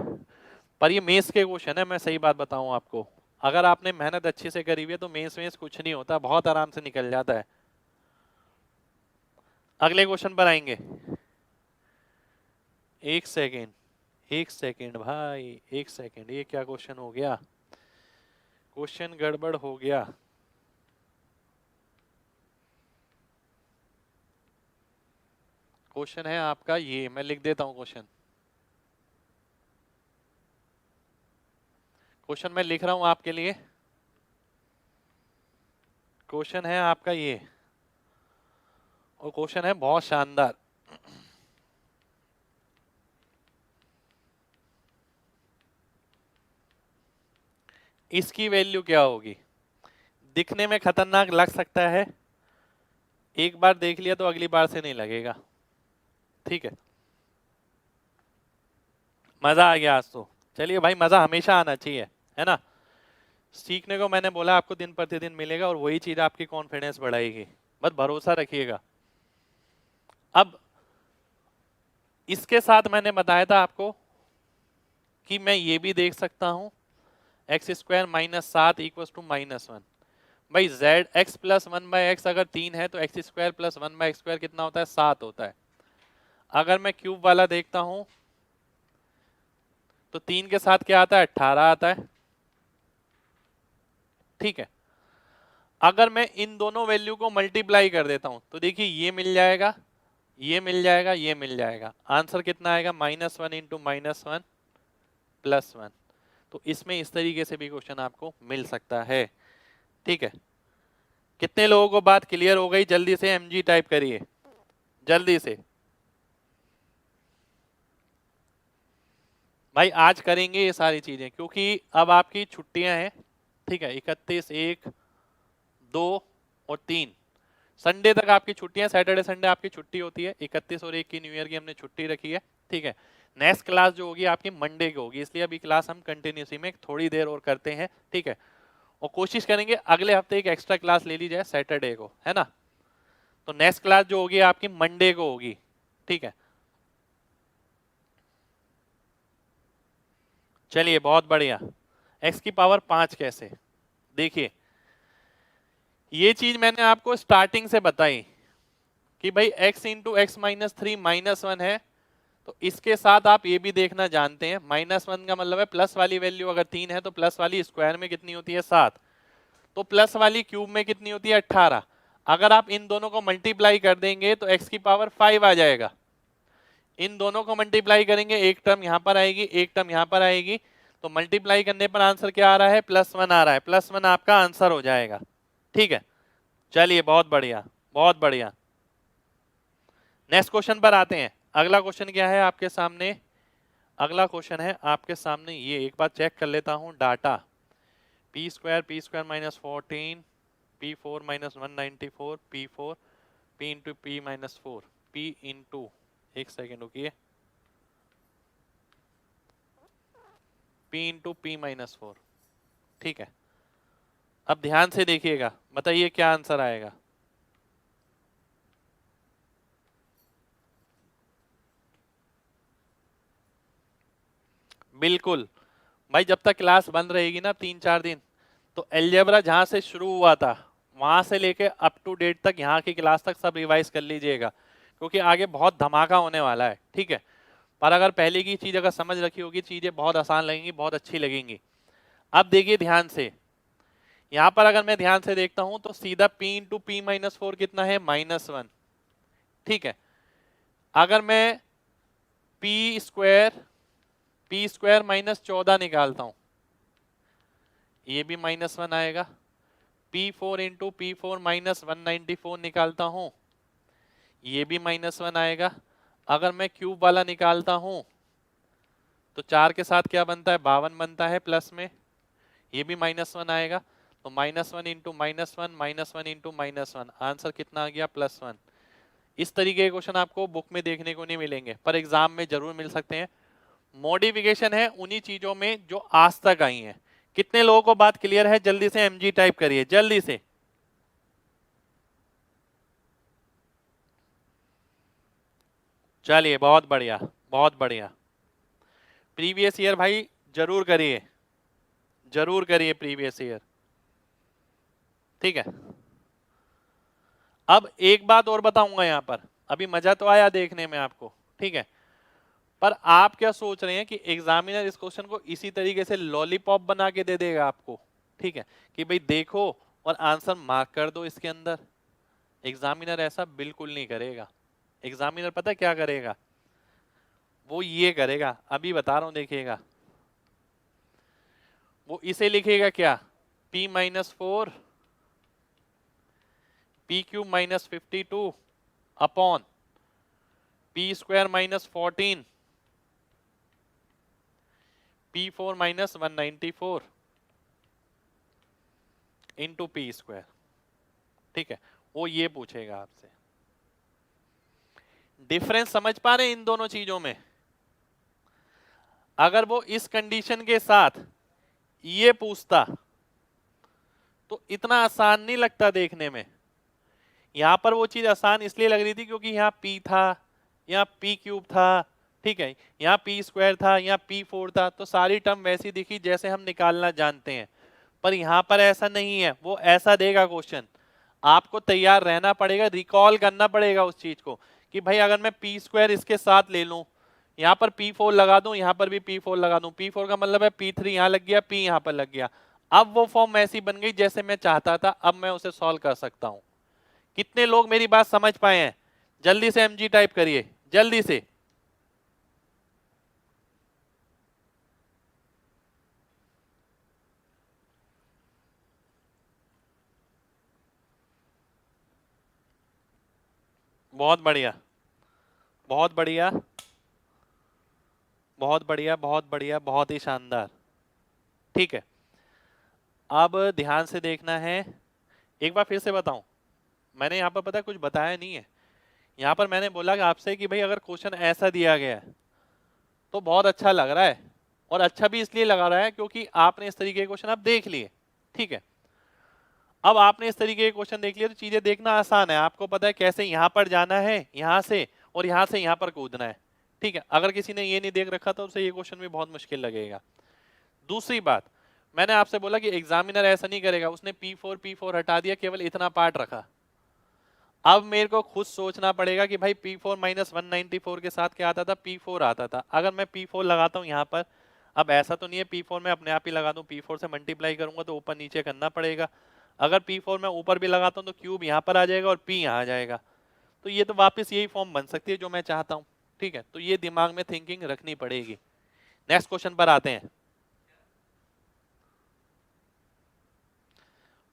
पर ये मेंस के क्वेश्चन है। मैं सही बात बताऊं आपको, अगर आपने मेहनत अच्छी से करी हुई है तो मेंस में कुछ नहीं होता, बहुत आराम से निकल जाता है। अगले क्वेश्चन पर आएंगे। एक सेकेंड, एक सेकेंड भाई, एक सेकेंड। ये क्या क्वेश्चन हो गया? क्वेश्चन गड़बड़ हो गया। क्वेश्चन है आपका ये, मैं लिख देता हूं क्वेश्चन। क्वेश्चन मैं लिख रहा हूं आपके लिए। क्वेश्चन है आपका ये, और क्वेश्चन है बहुत शानदार। इसकी वैल्यू क्या होगी? दिखने में खतरनाक लग सकता है, एक बार देख लिया तो अगली बार से नहीं लगेगा। ठीक है, मजा आ गया आज तो। चलिए भाई, मजा हमेशा आना चाहिए, है ना। सीखने को मैंने बोला आपको दिन प्रतिदिन मिलेगा, और वही चीज आपकी कॉन्फिडेंस बढ़ाएगी, बस भरोसा रखिएगा। अब इसके साथ मैंने बताया था आपको कि मैं ये भी देख सकता हूं, x square minus 7 equal to -1। भाई जेड एक्स प्लस 1/x अगर 3 है तो x square plus 1/x square कितना होता है? 7 होता है। अगर मैं क्यूब वाला देखता हूं तो 3 के साथ क्या आता है? 18 आता है। ठीक है। अगर मैं इन दोनों वैल्यू को मल्टीप्लाई कर देता हूं तो देखिए ये मिल जाएगा, ये मिल जाएगा, ये मिल जाएगा, आंसर कितना आएगा -1 इंटू -1 +1। तो इसमें इस तरीके से भी क्वेश्चन आपको मिल सकता है, ठीक है। कितने लोगों को बात क्लियर हो गई? जल्दी से mg टाइप करिए, जल्दी से भाई, आज करेंगे ये सारी चीजें क्योंकि अब आपकी छुट्टियां हैं, ठीक है। 31, 1, 2 और 3 संडे तक आपकी छुट्टियां, सैटरडे संडे आपकी छुट्टी होती है। 31 और 1 की न्यू ईयर की हमने छुट्टी रखी है, ठीक है। नेक्स्ट क्लास जो होगी आपकी मंडे की होगी, इसलिए अभी क्लास हम कंटिन्यूसी में थोड़ी देर और करते हैं, ठीक है। और कोशिश करेंगे अगले हफ्ते एक एक्स्ट्रा क्लास ले ली जाए सैटरडे को, है ना। तो नेक्स्ट क्लास जो होगी आपकी मंडे को होगी, ठीक है। चलिए बहुत बढ़िया। x की पावर 5 कैसे? देखिए ये चीज मैंने आपको स्टार्टिंग से बताई कि भाई x इंटू एक्स माइनस 3 -1 है, तो इसके साथ आप ये भी देखना जानते हैं -1 का मतलब है प्लस वाली वैल्यू अगर 3 है तो प्लस वाली स्क्वायर में कितनी होती है 7, तो प्लस वाली क्यूब में कितनी होती है 18। अगर आप इन दोनों को मल्टीप्लाई कर देंगे तो x की पावर 5 आ जाएगा। इन दोनों को मल्टीप्लाई करेंगे, एक टर्म यहां पर आएगी, एक टर्म यहां पर आएगी, तो मल्टीप्लाई करने पर आंसर क्या आ रहा है? +1 आ रहा है। +1 आपका आंसर हो जाएगा, ठीक है। चलिए बहुत बढ़िया, बहुत बढ़िया। नेक्स्ट क्वेश्चन पर आते हैं। अगला क्वेश्चन क्या है आपके सामने? अगला क्वेश्चन है आपके सामने ये, एक बार चेक कर लेता हूं data. p square -14 p4 -194 p4 p into p -4 p into, एक सेकेंड रुकिए, p इंटू p -4, ठीक है। अब ध्यान से देखिएगा, बताइए क्या आंसर आएगा। बिल्कुल भाई, जब तक क्लास बंद रहेगी ना 3-4 दिन, तो अलजेब्रा जहां से शुरू हुआ था वहां से लेके अप टू डेट तक यहाँ की क्लास तक सब रिवाइज कर लीजिएगा, क्योंकि आगे बहुत धमाका होने वाला है, ठीक है। पर अगर पहले की चीज अगर समझ रखी होगी, चीजें बहुत आसान लगेंगी, बहुत अच्छी लगेंगी। अब देखिए ध्यान से, यहां पर अगर मैं ध्यान से देखता हूं तो सीधा p इंटू p -4 कितना है? -1, ठीक है। अगर मैं p स्क्वायर -14 निकालता हूं, ये भी -1 आएगा। p4 इंटू p4 -194 निकालता हूं, ये भी -1 आएगा। अगर मैं क्यूब वाला निकालता हूं तो 4 के साथ क्या बनता है? 52 बनता है प्लस में, ये भी -1 आएगा। तो -1 इंटू -1 -1 इंटू -1, आंसर कितना आ गया? +1। इस तरीके के क्वेश्चन आपको बुक में देखने को नहीं मिलेंगे, पर एग्जाम में जरूर मिल सकते हैं। मॉडिफिकेशन है उन्हीं चीजों में जो आज तक आई हैं। कितने लोगों को बात क्लियर है? जल्दी से mg टाइप करिए, जल्दी से। चलिए बहुत बढ़िया, बहुत बढ़िया। प्रीवियस ईयर भाई जरूर करिए, जरूर करिए प्रीवियस ईयर, ठीक है। अब एक बात और बताऊंगा यहां पर, अभी मजा तो आया देखने में आपको, ठीक है। पर आप क्या सोच रहे हैं कि एग्जामिनर इस क्वेश्चन को इसी तरीके से लॉलीपॉप बना के दे देगा आपको, ठीक है, कि भाई देखो और आंसर मार्क कर दो इसके अंदर? एग्जामिनर ऐसा बिल्कुल नहीं करेगा। एग्जामिनर पता है क्या करेगा? वो ये करेगा, अभी बता रहा हूं, देखिएगा। वो इसे लिखेगा क्या? p -4 p cube -52 upon p square -14 p4 -194 into p square, ठीक है। वो ये पूछेगा आपसे। डिफरेंस समझ पा रहे हैं इन दोनों चीजों में? अगर वो इस कंडीशन के साथ ये पूछता तो इतना आसान नहीं लगता देखने में। यहां पर वो चीज आसान इसलिए लग रही थी क्योंकि यहाँ p था, यहाँ p क्यूब था, ठीक है, यहाँ p स्क्वायर था, यहाँ p4 था, तो सारी टर्म वैसी दिखी जैसे हम निकालना जानते हैं। पर यहाँ पर ऐसा नहीं है, वो ऐसा देगा क्वेश्चन, आपको तैयार रहना पड़ेगा, रिकॉल करना पड़ेगा उस चीज को कि भाई अगर मैं p स्क्वायर इसके साथ ले लूं, यहाँ पर p4 लगा दूं, यहाँ पर भी p4 लगा दूं, p4 का मतलब है p3 यहाँ लग गया, p यहाँ पर लग गया। अब वो फॉर्म ऐसी बन गई जैसे मैं चाहता था, अब मैं उसे सॉल्व कर सकता हूं। कितने लोग मेरी बात समझ पाए हैं? जल्दी से mg टाइप करिए, जल्दी से। बहुत बढ़िया, बहुत बढ़िया, बहुत बढ़िया, बहुत बढ़िया, बहुत ही शानदार। ठीक है, अब ध्यान से देखना है। एक बार फिर से बताऊं, मैंने यहाँ पर पता है कुछ बताया नहीं है। यहाँ पर मैंने बोला कि आपसे कि भाई अगर क्वेश्चन ऐसा दिया गया है तो बहुत अच्छा लग रहा है, और अच्छा भी इसलिए लगा रहा है क्योंकि आपने इस तरीके के क्वेश्चन आप देख लिए। ठीक है, अब आपने इस तरीके के क्वेश्चन देख लिए तो चीजें देखना आसान है, आपको पता है कैसे यहाँ पर जाना है, यहाँ से, और यहाँ से यहाँ पर कूदना है। ठीक है, अगर किसी ने ये नहीं देख रखा तो उसे ये क्वेश्चन भी बहुत मुश्किल लगेगा। दूसरी बात, मैंने आपसे बोला कि एग्जामिनर ऐसा नहीं करेगा, उसने P4 हटा दिया, केवल इतना पार्ट रखा। अब मेरे को खुद सोचना पड़ेगा कि भाई P4 माइनस 194 के साथ क्या आता था, P4 आता था। अगर मैं P4 लगाता हूँ यहाँ पर, अब ऐसा तो नहीं है P4 में अपने आप ही लगा दूं, P4 से मल्टीप्लाई करूंगा तो ऊपर नीचे करना पड़ेगा। अगर P4 में ऊपर भी लगाता हूँ तो क्यूब यहाँ पर आ जाएगा और P यहाँ आ जाएगा, तो ये तो वापस यही फॉर्म बन सकती है जो मैं चाहता हूँ। ठीक है, तो ये दिमाग में थिंकिंग रखनी पड़ेगी। नेक्स्ट क्वेश्चन पर आते हैं।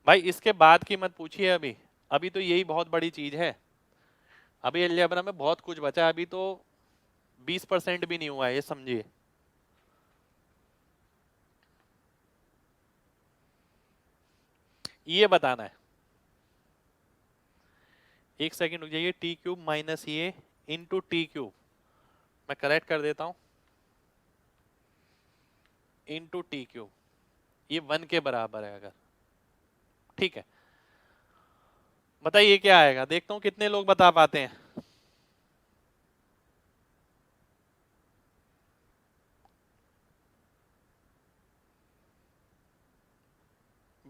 भाई इसके बाद की मत पूछिए, अभी अभी तो यही बहुत बड़ी चीज है। अभी अलजेब्रा में बहुत कुछ बचा है, अभी तो 20% भी नहीं हुआ है, ये समझिए। ये बताना है, एक सेकंड रुक जाइए। टी क्यूब माइनस ये इंटू टी क्यूब, मैं करेक्ट कर देता हूं, इंटू टी क्यूब, ये 1 के बराबर है अगर। ठीक है, बताइए क्या आएगा, देखता हूं कितने लोग बता पाते हैं।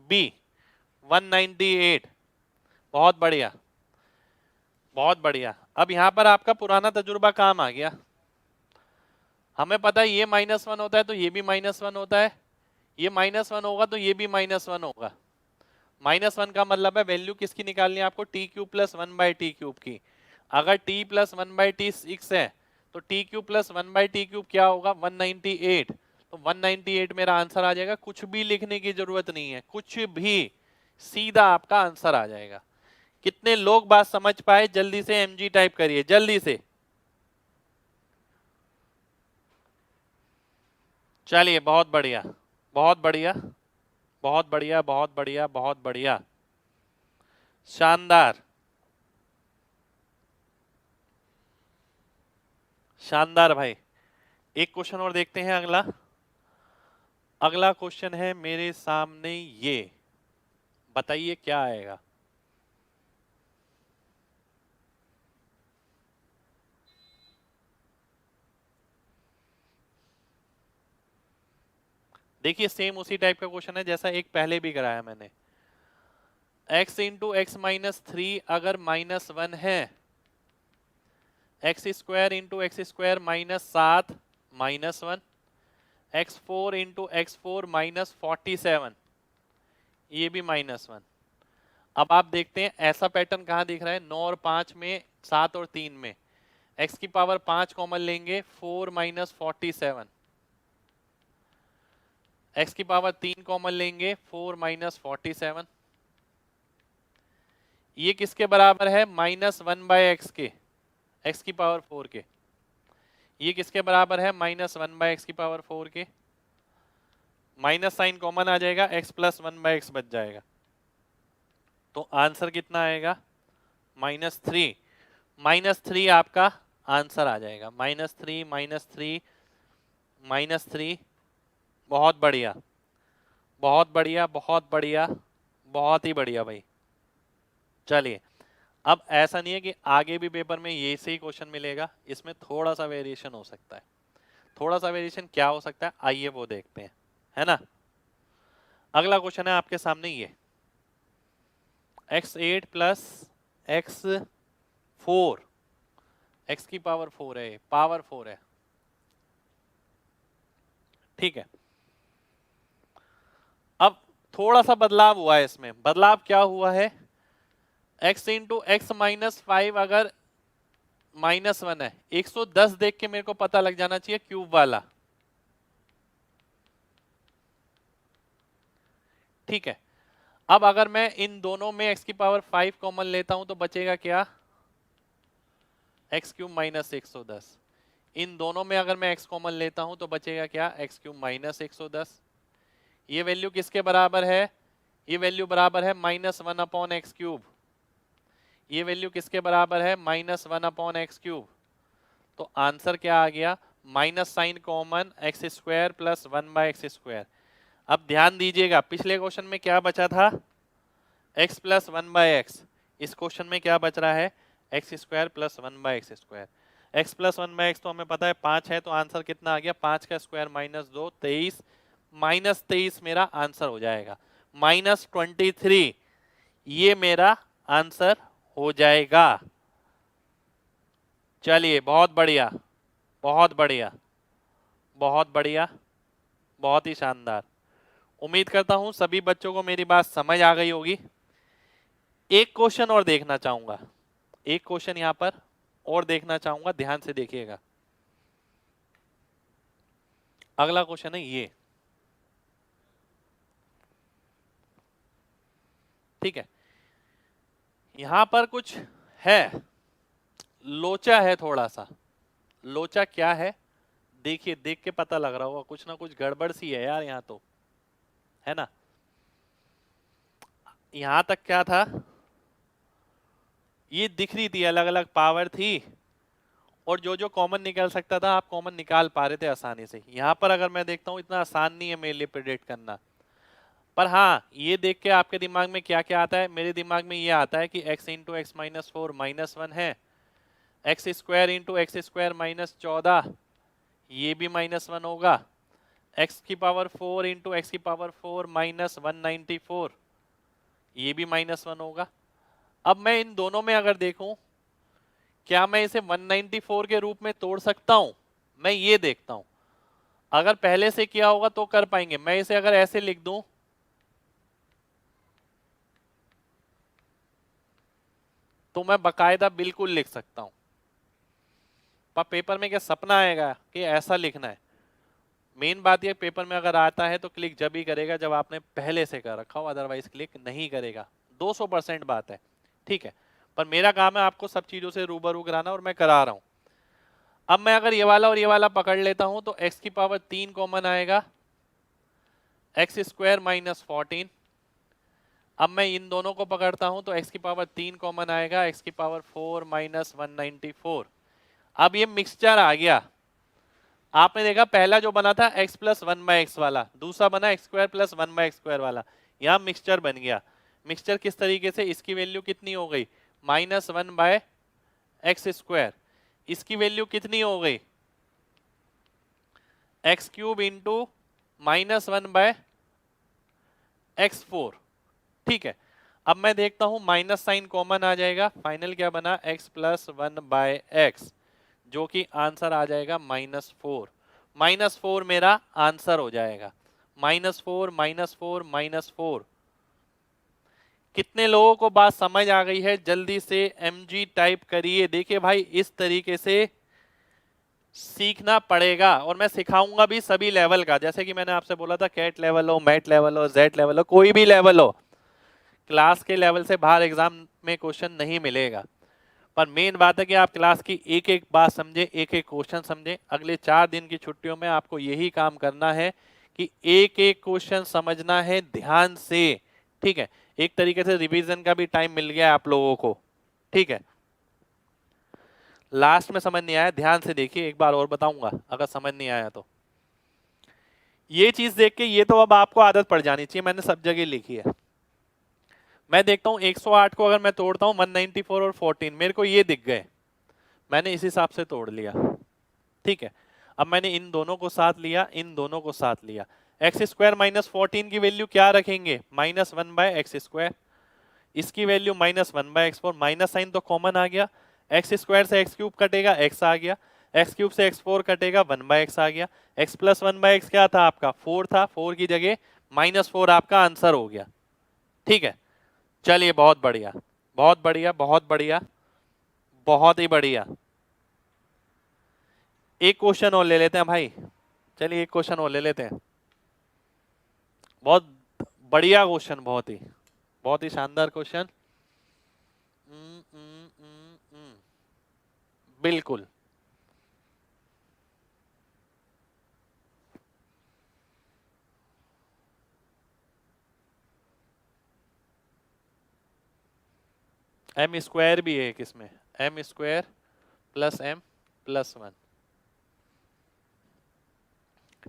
बी 198, बहुत बढ़िया, बहुत बढ़िया। अब यहां पर आपका पुराना तजुर्बा काम आ गया। हमें पता है ये -1 होता है तो ये भी -1 होता है, ये -1 होगा तो ये भी -1 होगा। -1 का मतलब है वैल्यू किसकी निकालनी है आपको, टी क्यूब प्लस 1/t³ की। अगर t प्लस 1/t 6 है तो t क्यूब प्लस 1/t³ क्या होगा, 198। तो 198 मेरा आंसर आ जाएगा, कुछ भी लिखने की जरूरत नहीं है, कुछ भी, सीधा आपका आंसर आ जाएगा। कितने लोग बात समझ पाए, जल्दी से mg टाइप करिए, जल्दी से। चलिए, बहुत बढ़िया, बहुत बढ़िया, बहुत बढ़िया, बहुत बढ़िया, बहुत बढ़िया, शानदार, शानदार भाई। एक क्वेश्चन और देखते हैं, अगला। अगला क्वेश्चन है मेरे सामने, ये बताइए क्या आएगा। देखिए सेम उसी टाइप का क्वेश्चन है जैसा एक पहले भी कराया मैंने। x इंटू एक्स माइनस 3 अगर -1 है, x square into x square -7 -1, x4 into x4 -47, ये भी -1। अब आप देखते हैं ऐसा पैटर्न कहाँ दिख रहा है, 9 और 5 में, 7 और 3 में। x की पावर 5 कॉमन लेंगे, 4 -47, x की पावर 3 कॉमन लेंगे, 4 -47। ये किसके बराबर है, -1/x के, x की पावर 4 के। ये किसके बराबर है, -1/x की पावर 4 के। माइनस साइन कॉमन आ जाएगा, x प्लस 1/x बच जाएगा। तो आंसर कितना आएगा, -3। -3 आपका आंसर आ जाएगा, -3 -3 -3। बहुत बढ़िया, बहुत बढ़िया, बहुत बढ़िया, बहुत ही बढ़िया भाई। चलिए, अब ऐसा नहीं है कि आगे भी पेपर में ये से ही क्वेश्चन मिलेगा, इसमें थोड़ा सा वेरिएशन हो सकता है। थोड़ा सा वेरिएशन क्या हो सकता है, आइए वो देखते हैं, है ना। अगला क्वेश्चन है आपके सामने, ये x8 प्लस x4, x की पावर 4 है, पावर 4 है। ठीक है, अब थोड़ा सा बदलाव हुआ है इसमें। बदलाव क्या हुआ है, x इंटू एक्स माइनस 5 अगर -1 है, 110 देख के मेरे को पता लग जाना चाहिए क्यूब वाला, ठीक है। अब अगर मैं इन दोनों में x की पावर 5 कॉमन लेता हूं तो बचेगा क्या, x क्यूब माइनस 110। इन दोनों में अगर मैं x कॉमन लेता हूं तो बचेगा क्या, x क्यूब माइनस 110। ये वैल्यू किसके बराबर है, ये वैल्यू बराबर है -1 अपॉन एक्स क्यूब। ये वैल्यू किसके बराबर है, -1 अपॉन एक्स क्यूब। तो आंसर क्या आ गया, minus sign common x square plus 1 by x square. अब ध्यान दीजिएगा पिछले क्वेश्चन में क्या बचा था, x प्लस 1 बाय एक्स। इस क्वेश्चन में क्या बच रहा है, x square plus 1 by x square. x plus 1 by x तो हमें पता है 5 है, तो आंसर कितना आ गया, 5 का स्क्वायर -2 23, -23 मेरा आंसर हो जाएगा। -23 ये मेरा आंसर हो जाएगा। चलिए बहुत बढ़िया, बहुत बढ़िया, बहुत बढ़िया, बहुत ही शानदार। उम्मीद करता हूं सभी बच्चों को मेरी बात समझ आ गई होगी। एक क्वेश्चन और देखना चाहूंगा, एक क्वेश्चन यहां पर और देखना चाहूंगा, ध्यान से देखिएगा। अगला क्वेश्चन है ये, ठीक है। यहां पर कुछ है, लोचा है थोड़ा सा। लोचा क्या है, देखिए, देख के पता लग रहा होगा कुछ ना कुछ गड़बड़ सी है यार यहाँ तो, है ना। यहां तक क्या था, ये दिख रही थी, अलग अलग पावर थी, और जो जो कॉमन निकल सकता था आप कॉमन निकाल पा रहे थे आसानी से। यहां पर अगर मैं देखता हूं इतना आसान नहीं है मेरे लिए प्रेडिक्ट करना, पर हाँ ये देख के आपके दिमाग में क्या क्या आता है, मेरे दिमाग में ये आता है कि x इंटू एक्स माइनस 4 -1 है, x square into x square -14 ये भी -1 होगा, x की पावर 4 इंटू एक्स की पावर 4 -194 ये भी -1 होगा। अब मैं इन दोनों में अगर देखूं, क्या मैं इसे 194 के रूप में तोड़ सकता हूं, मैं ये देखता हूं। अगर पहले से किया होगा तो कर पाएंगे। मैं इसे अगर ऐसे लिख दूं तो मैं बकायदा बिल्कुल लिख सकता हूं, पर पेपर में क्या सपना आएगा कि ऐसा लिखना है। मेन बात ये, पेपर में अगर आता है तो क्लिक जब ही करेगा जब आपने पहले से कर रखा हो, अदरवाइज क्लिक नहीं करेगा। 200% बात है, ठीक है। पर मेरा काम है आपको सब चीजों से रूबरू कराना, और मैं करा रहा हूं। अब मैं अगर ये वाला और ये वाला पकड़ लेता हूं तो x की पावर 3 कॉमन आएगा, एक्स स्क्वायर -14। अब मैं इन दोनों को पकड़ता हूं तो x की पावर 3 कॉमन आएगा, x की पावर 4 -194। अब ये मिक्सचर आ गया। आपने देखा पहला जो बना था x प्लस 1 बाय एक्स वाला, दूसरा बना x square plus 1 by x square वाला, यहां मिक्सचर बन गया। मिक्सचर किस तरीके से, इसकी वैल्यू कितनी हो गई, -1 बाय एक्स स्क्वायर। इसकी वैल्यू कितनी हो गई, x cube into -1 by x4, ठीक है। अब मैं देखता हूं माइनस साइन कॉमन आ जाएगा, फाइनल क्या बना, x प्लस 1 बाय एक्स, जो कि आंसर आ जाएगा -4। -4 मेरा आंसर हो जाएगा, -4 -4 -4। कितने लोगों को बात समझ आ गई है, जल्दी से mg टाइप करिए। देखिए भाई इस तरीके से सीखना पड़ेगा, और मैं सिखाऊंगा भी सभी लेवल का। जैसे कि मैंने आपसे बोला था, कैट लेवल हो, मैट लेवल हो, जेड लेवल हो, कोई भी लेवल हो, क्लास के लेवल से बाहर एग्जाम में क्वेश्चन नहीं मिलेगा। पर मेन बात है कि आप क्लास की एक एक बात समझे, एक एक क्वेश्चन समझे। अगले 4 दिन की छुट्टियों में आपको यही काम करना है कि एक एक क्वेश्चन समझना है ध्यान से, ठीक है। एक तरीके से रिवीजन का भी टाइम मिल गया आप लोगों को, ठीक है। लास्ट में समझ नहीं आया, ध्यान से देखिए, एक बार और बताऊंगा अगर समझ नहीं आया तो। ये चीज देख के ये तो अब आपको आदत पड़ जानी चाहिए, मैंने सब जगह लिखी है। मैं देखता हूं 108 को अगर मैं तोड़ता हूं, 194 और 14 मेरे को ये दिख गए, मैंने इस हिसाब से तोड़ लिया, ठीक है। अब मैंने इन दोनों को साथ लिया, इन दोनों को साथ लिया। एक्स स्क्वायर -14 की वैल्यू क्या रखेंगे, -1 बाय एक्स स्क्वायर। इसकी value -1 by x4, minus sign तो कॉमन आ गया, एक्स स्क्वायर से एक्स क्यूब कटेगा, x आ गया, एक्स क्यूब से x4 कटेगा, 1 बाय x आ गया। x प्लस 1 बाय x क्या था आपका, 4 था, 4 की जगह -4 आपका आंसर हो गया। ठीक है, चलिए बहुत बढ़िया, बहुत बढ़िया, बहुत बढ़िया, बहुत ही बढ़िया। एक क्वेश्चन और ले लेते हैं भाई, चलिए एक क्वेश्चन और ले लेते हैं। बहुत बढ़िया क्वेश्चन, बहुत ही शानदार क्वेश्चन। बिल्कुल। एम स्क्वायर भी है किसमें, m square plus m plus 1।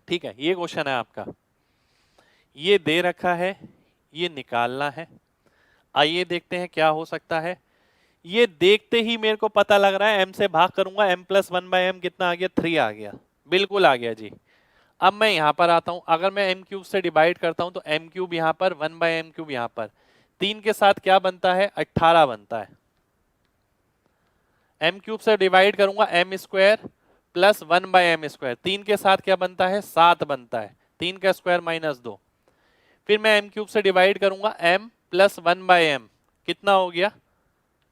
ठीक है, ये क्वेश्चन है आपका, ये दे रखा है, ये निकालना है। आइए देखते हैं क्या हो सकता है। ये देखते ही मेरे को पता लग रहा है, m से भाग करूंगा, m प्लस 1/m कितना आ गया, 3 आ गया, बिल्कुल आ गया जी। अब मैं यहां पर आता हूं, अगर मैं m क्यूब से डिवाइड करता हूं तो m क्यूब यहां पर, 1/m क्यूब यहां पर, 3 के साथ क्या बनता है, 18 बनता है। m क्यूब से डिवाइड करूंगा, m square plus 1/m square, 3 के साथ क्या बनता है, 7 बनता है, 3 का स्क्वायर -2। फिर मैं m क्यूब से डिवाइड करूंगा, m प्लस 1/m कितना हो गया,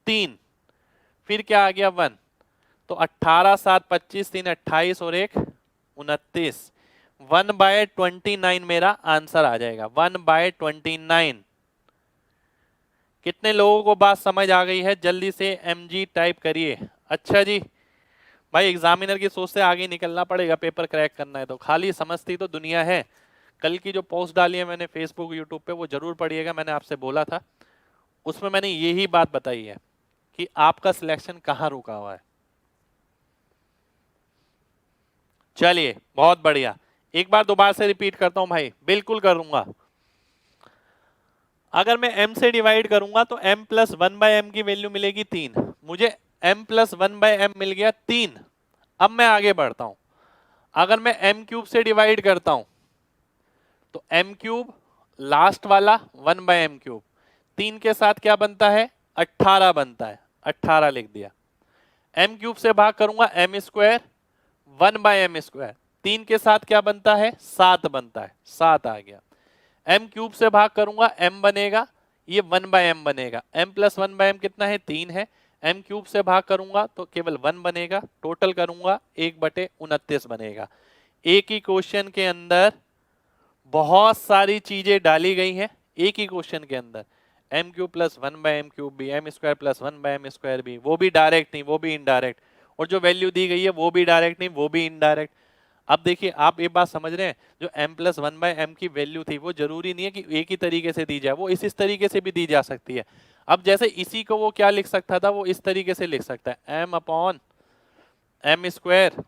3। फिर क्या आ गया, 1। तो 18 7 25, 3 28 और 1 29, 1/29 मेरा आंसर आ जाएगा, 1/29। कितने लोगों को बात समझ आ गई है, जल्दी से mg टाइप करिए। अच्छा जी, भाई एग्जामिनर की सोच से आगे निकलना पड़ेगा, पेपर क्रैक करना है तो, खाली समझती तो दुनिया है। कल की जो पोस्ट डाली है मैंने फेसबुक यूट्यूब पे, वो जरूर पढ़िएगा, मैंने आपसे बोला था, उसमें मैंने यही बात बताई है कि आपका सिलेक्शन कहां रुका हुआ है। चलिए बहुत बढ़िया, एक बार दोबारा से रिपीट करता हूं भाई, बिल्कुल करूंगा। अगर मैं m से डिवाइड करूंगा तो m प्लस 1/m की वैल्यू मिलेगी 3, मुझे m प्लस 1/m मिल गया 3। अब मैं आगे बढ़ता हूं, अगर मैं m क्यूब से डिवाइड करता हूं तो m क्यूब लास्ट वाला 1/m क्यूब, 3 के साथ क्या बनता है, 18 बनता है, 18 लिख दिया। m क्यूब से भाग करूंगा, m स्क्वायर 1/m स्क्वायर, 3 के साथ क्या बनता है, 7 बनता है, 7 आ गया। m क्यूब से भाग करूंगा, m बनेगा, ये 1/m बनेगा, m प्लस 1/m कितना है, 3 है। m क्यूब से भाग करूंगा तो केवल 1 बनेगा, टोटल करूंगा 1/29 बनेगा। एक ही क्वेश्चन के अंदर बहुत सारी चीजें डाली गई हैं, एक ही क्वेश्चन के अंदर, m cube plus 1/m cube भी, m square plus 1/m square भी, वो भी डायरेक्ट नहीं, वो भी इनडायरेक्ट, और जो वैल्यू दी गई है वो भी डायरेक्ट नहीं, वो भी इनडायरेक्ट। अब देखिए, आप ये बात समझ रहे हैं, जो m प्लस 1/m की वैल्यू थी वो जरूरी नहीं है कि एक ही तरीके से दी जाए, वो इस तरीके से भी दी जा सकती है। अब जैसे इसी को वो क्या लिख सकता था, वो इस तरीके से लिख सकता है, m upon m square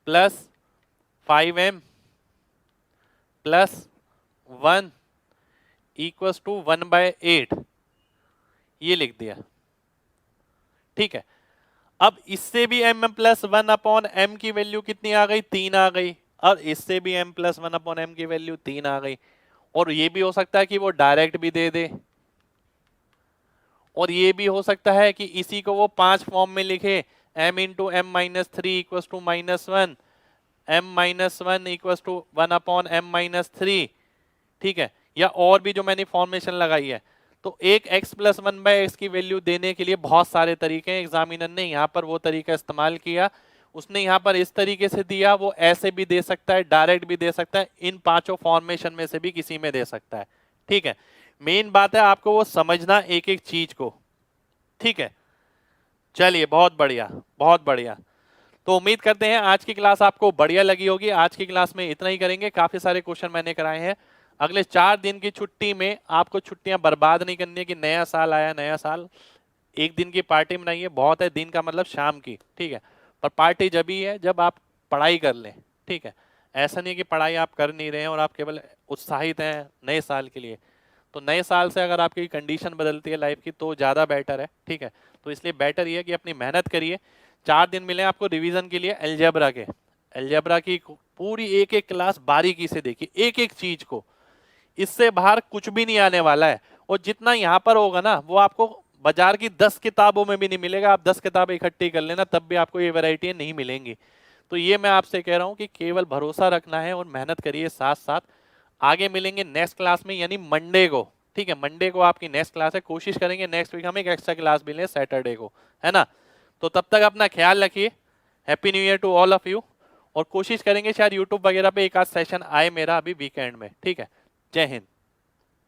plus 5m plus 1 equals to 1/8, ये लिख दिया। ठीक है, अब इससे भी m प्लस 1 अपॉन m की वैल्यू कितनी आ गई, 3 आ गई, और इससे भी m प्लस 1 अपॉन m की वैल्यू 3 आ गई। और ये भी हो सकता है कि वो डायरेक्ट भी दे दे, और ये भी हो सकता है कि इसी को वो 5 फॉर्म में लिखे, m into m minus 3 equals to -1, m minus 1 equals to 1 upon m minus 3। ठीक है, या और भी जो मैंने फॉर्मेशन लगाई है। तो एक x प्लस 1/x की वैल्यू देने के लिए बहुत सारे तरीके हैं, एग्जामिनर ने यहाँ पर वो तरीका इस्तेमाल किया, उसने यहाँ पर इस तरीके से दिया, वो ऐसे भी दे सकता है, डायरेक्ट भी दे सकता है, इन पांचों फॉर्मेशन में से भी किसी में दे सकता है। ठीक है, मेन बात है आपको वो समझना एक एक चीज को। ठीक है, चलिए बहुत बढ़िया, बहुत बढ़िया। तो उम्मीद करते हैं आज की क्लास आपको बढ़िया लगी होगी। आज की क्लास में इतना ही करेंगे, काफी सारे क्वेश्चन मैंने कराए हैं। अगले 4 दिन की छुट्टी में आपको छुट्टियां बर्बाद नहीं करनी है कि नया साल आया, नया साल, एक दिन की पार्टी बनाइए, बहुत है, दिन का मतलब शाम की, ठीक है, पर पार्टी जब ही है जब आप पढ़ाई कर लें। ठीक है, ऐसा नहीं है कि पढ़ाई आप कर नहीं रहे हैं और आप केवल उत्साहित हैं नए साल के लिए। तो नए साल से अगर आपकी कंडीशन बदलती है लाइफ की तो ज़्यादा बेटर है। ठीक है, तो इसलिए बेटर ये है कि अपनी मेहनत करिए। 4 दिन मिले आपको रिवीजन के लिए अलजेब्रा के, अलजेब्रा की पूरी एक एक क्लास बारीकी से देखिए, एक एक चीज को, इससे बाहर कुछ भी नहीं आने वाला है। और जितना यहाँ पर होगा ना वो आपको बाजार की 10 किताबों में भी नहीं मिलेगा। आप 10 किताबें इकट्ठी कर लेना तब भी आपको ये वैरायटी नहीं मिलेंगी। तो ये मैं आपसे कह रहा हूँ कि केवल भरोसा रखना है और मेहनत करिए साथ साथ। आगे मिलेंगे नेक्स्ट क्लास में, यानी मंडे को, ठीक है। मंडे को आपकी नेक्स्ट क्लास है, कोशिश करेंगे नेक्स्ट वीक हम एक एक्स्ट्रा क्लास भी लें सैटरडे को, है ना। तो तब तक अपना ख्याल रखिए। Happy new year to all of you. और कोशिश करेंगे शायद यूट्यूब वगैरह पे एक आध सेशन आए मेरा अभी वीकेंड में, ठीक है। जय हिंद।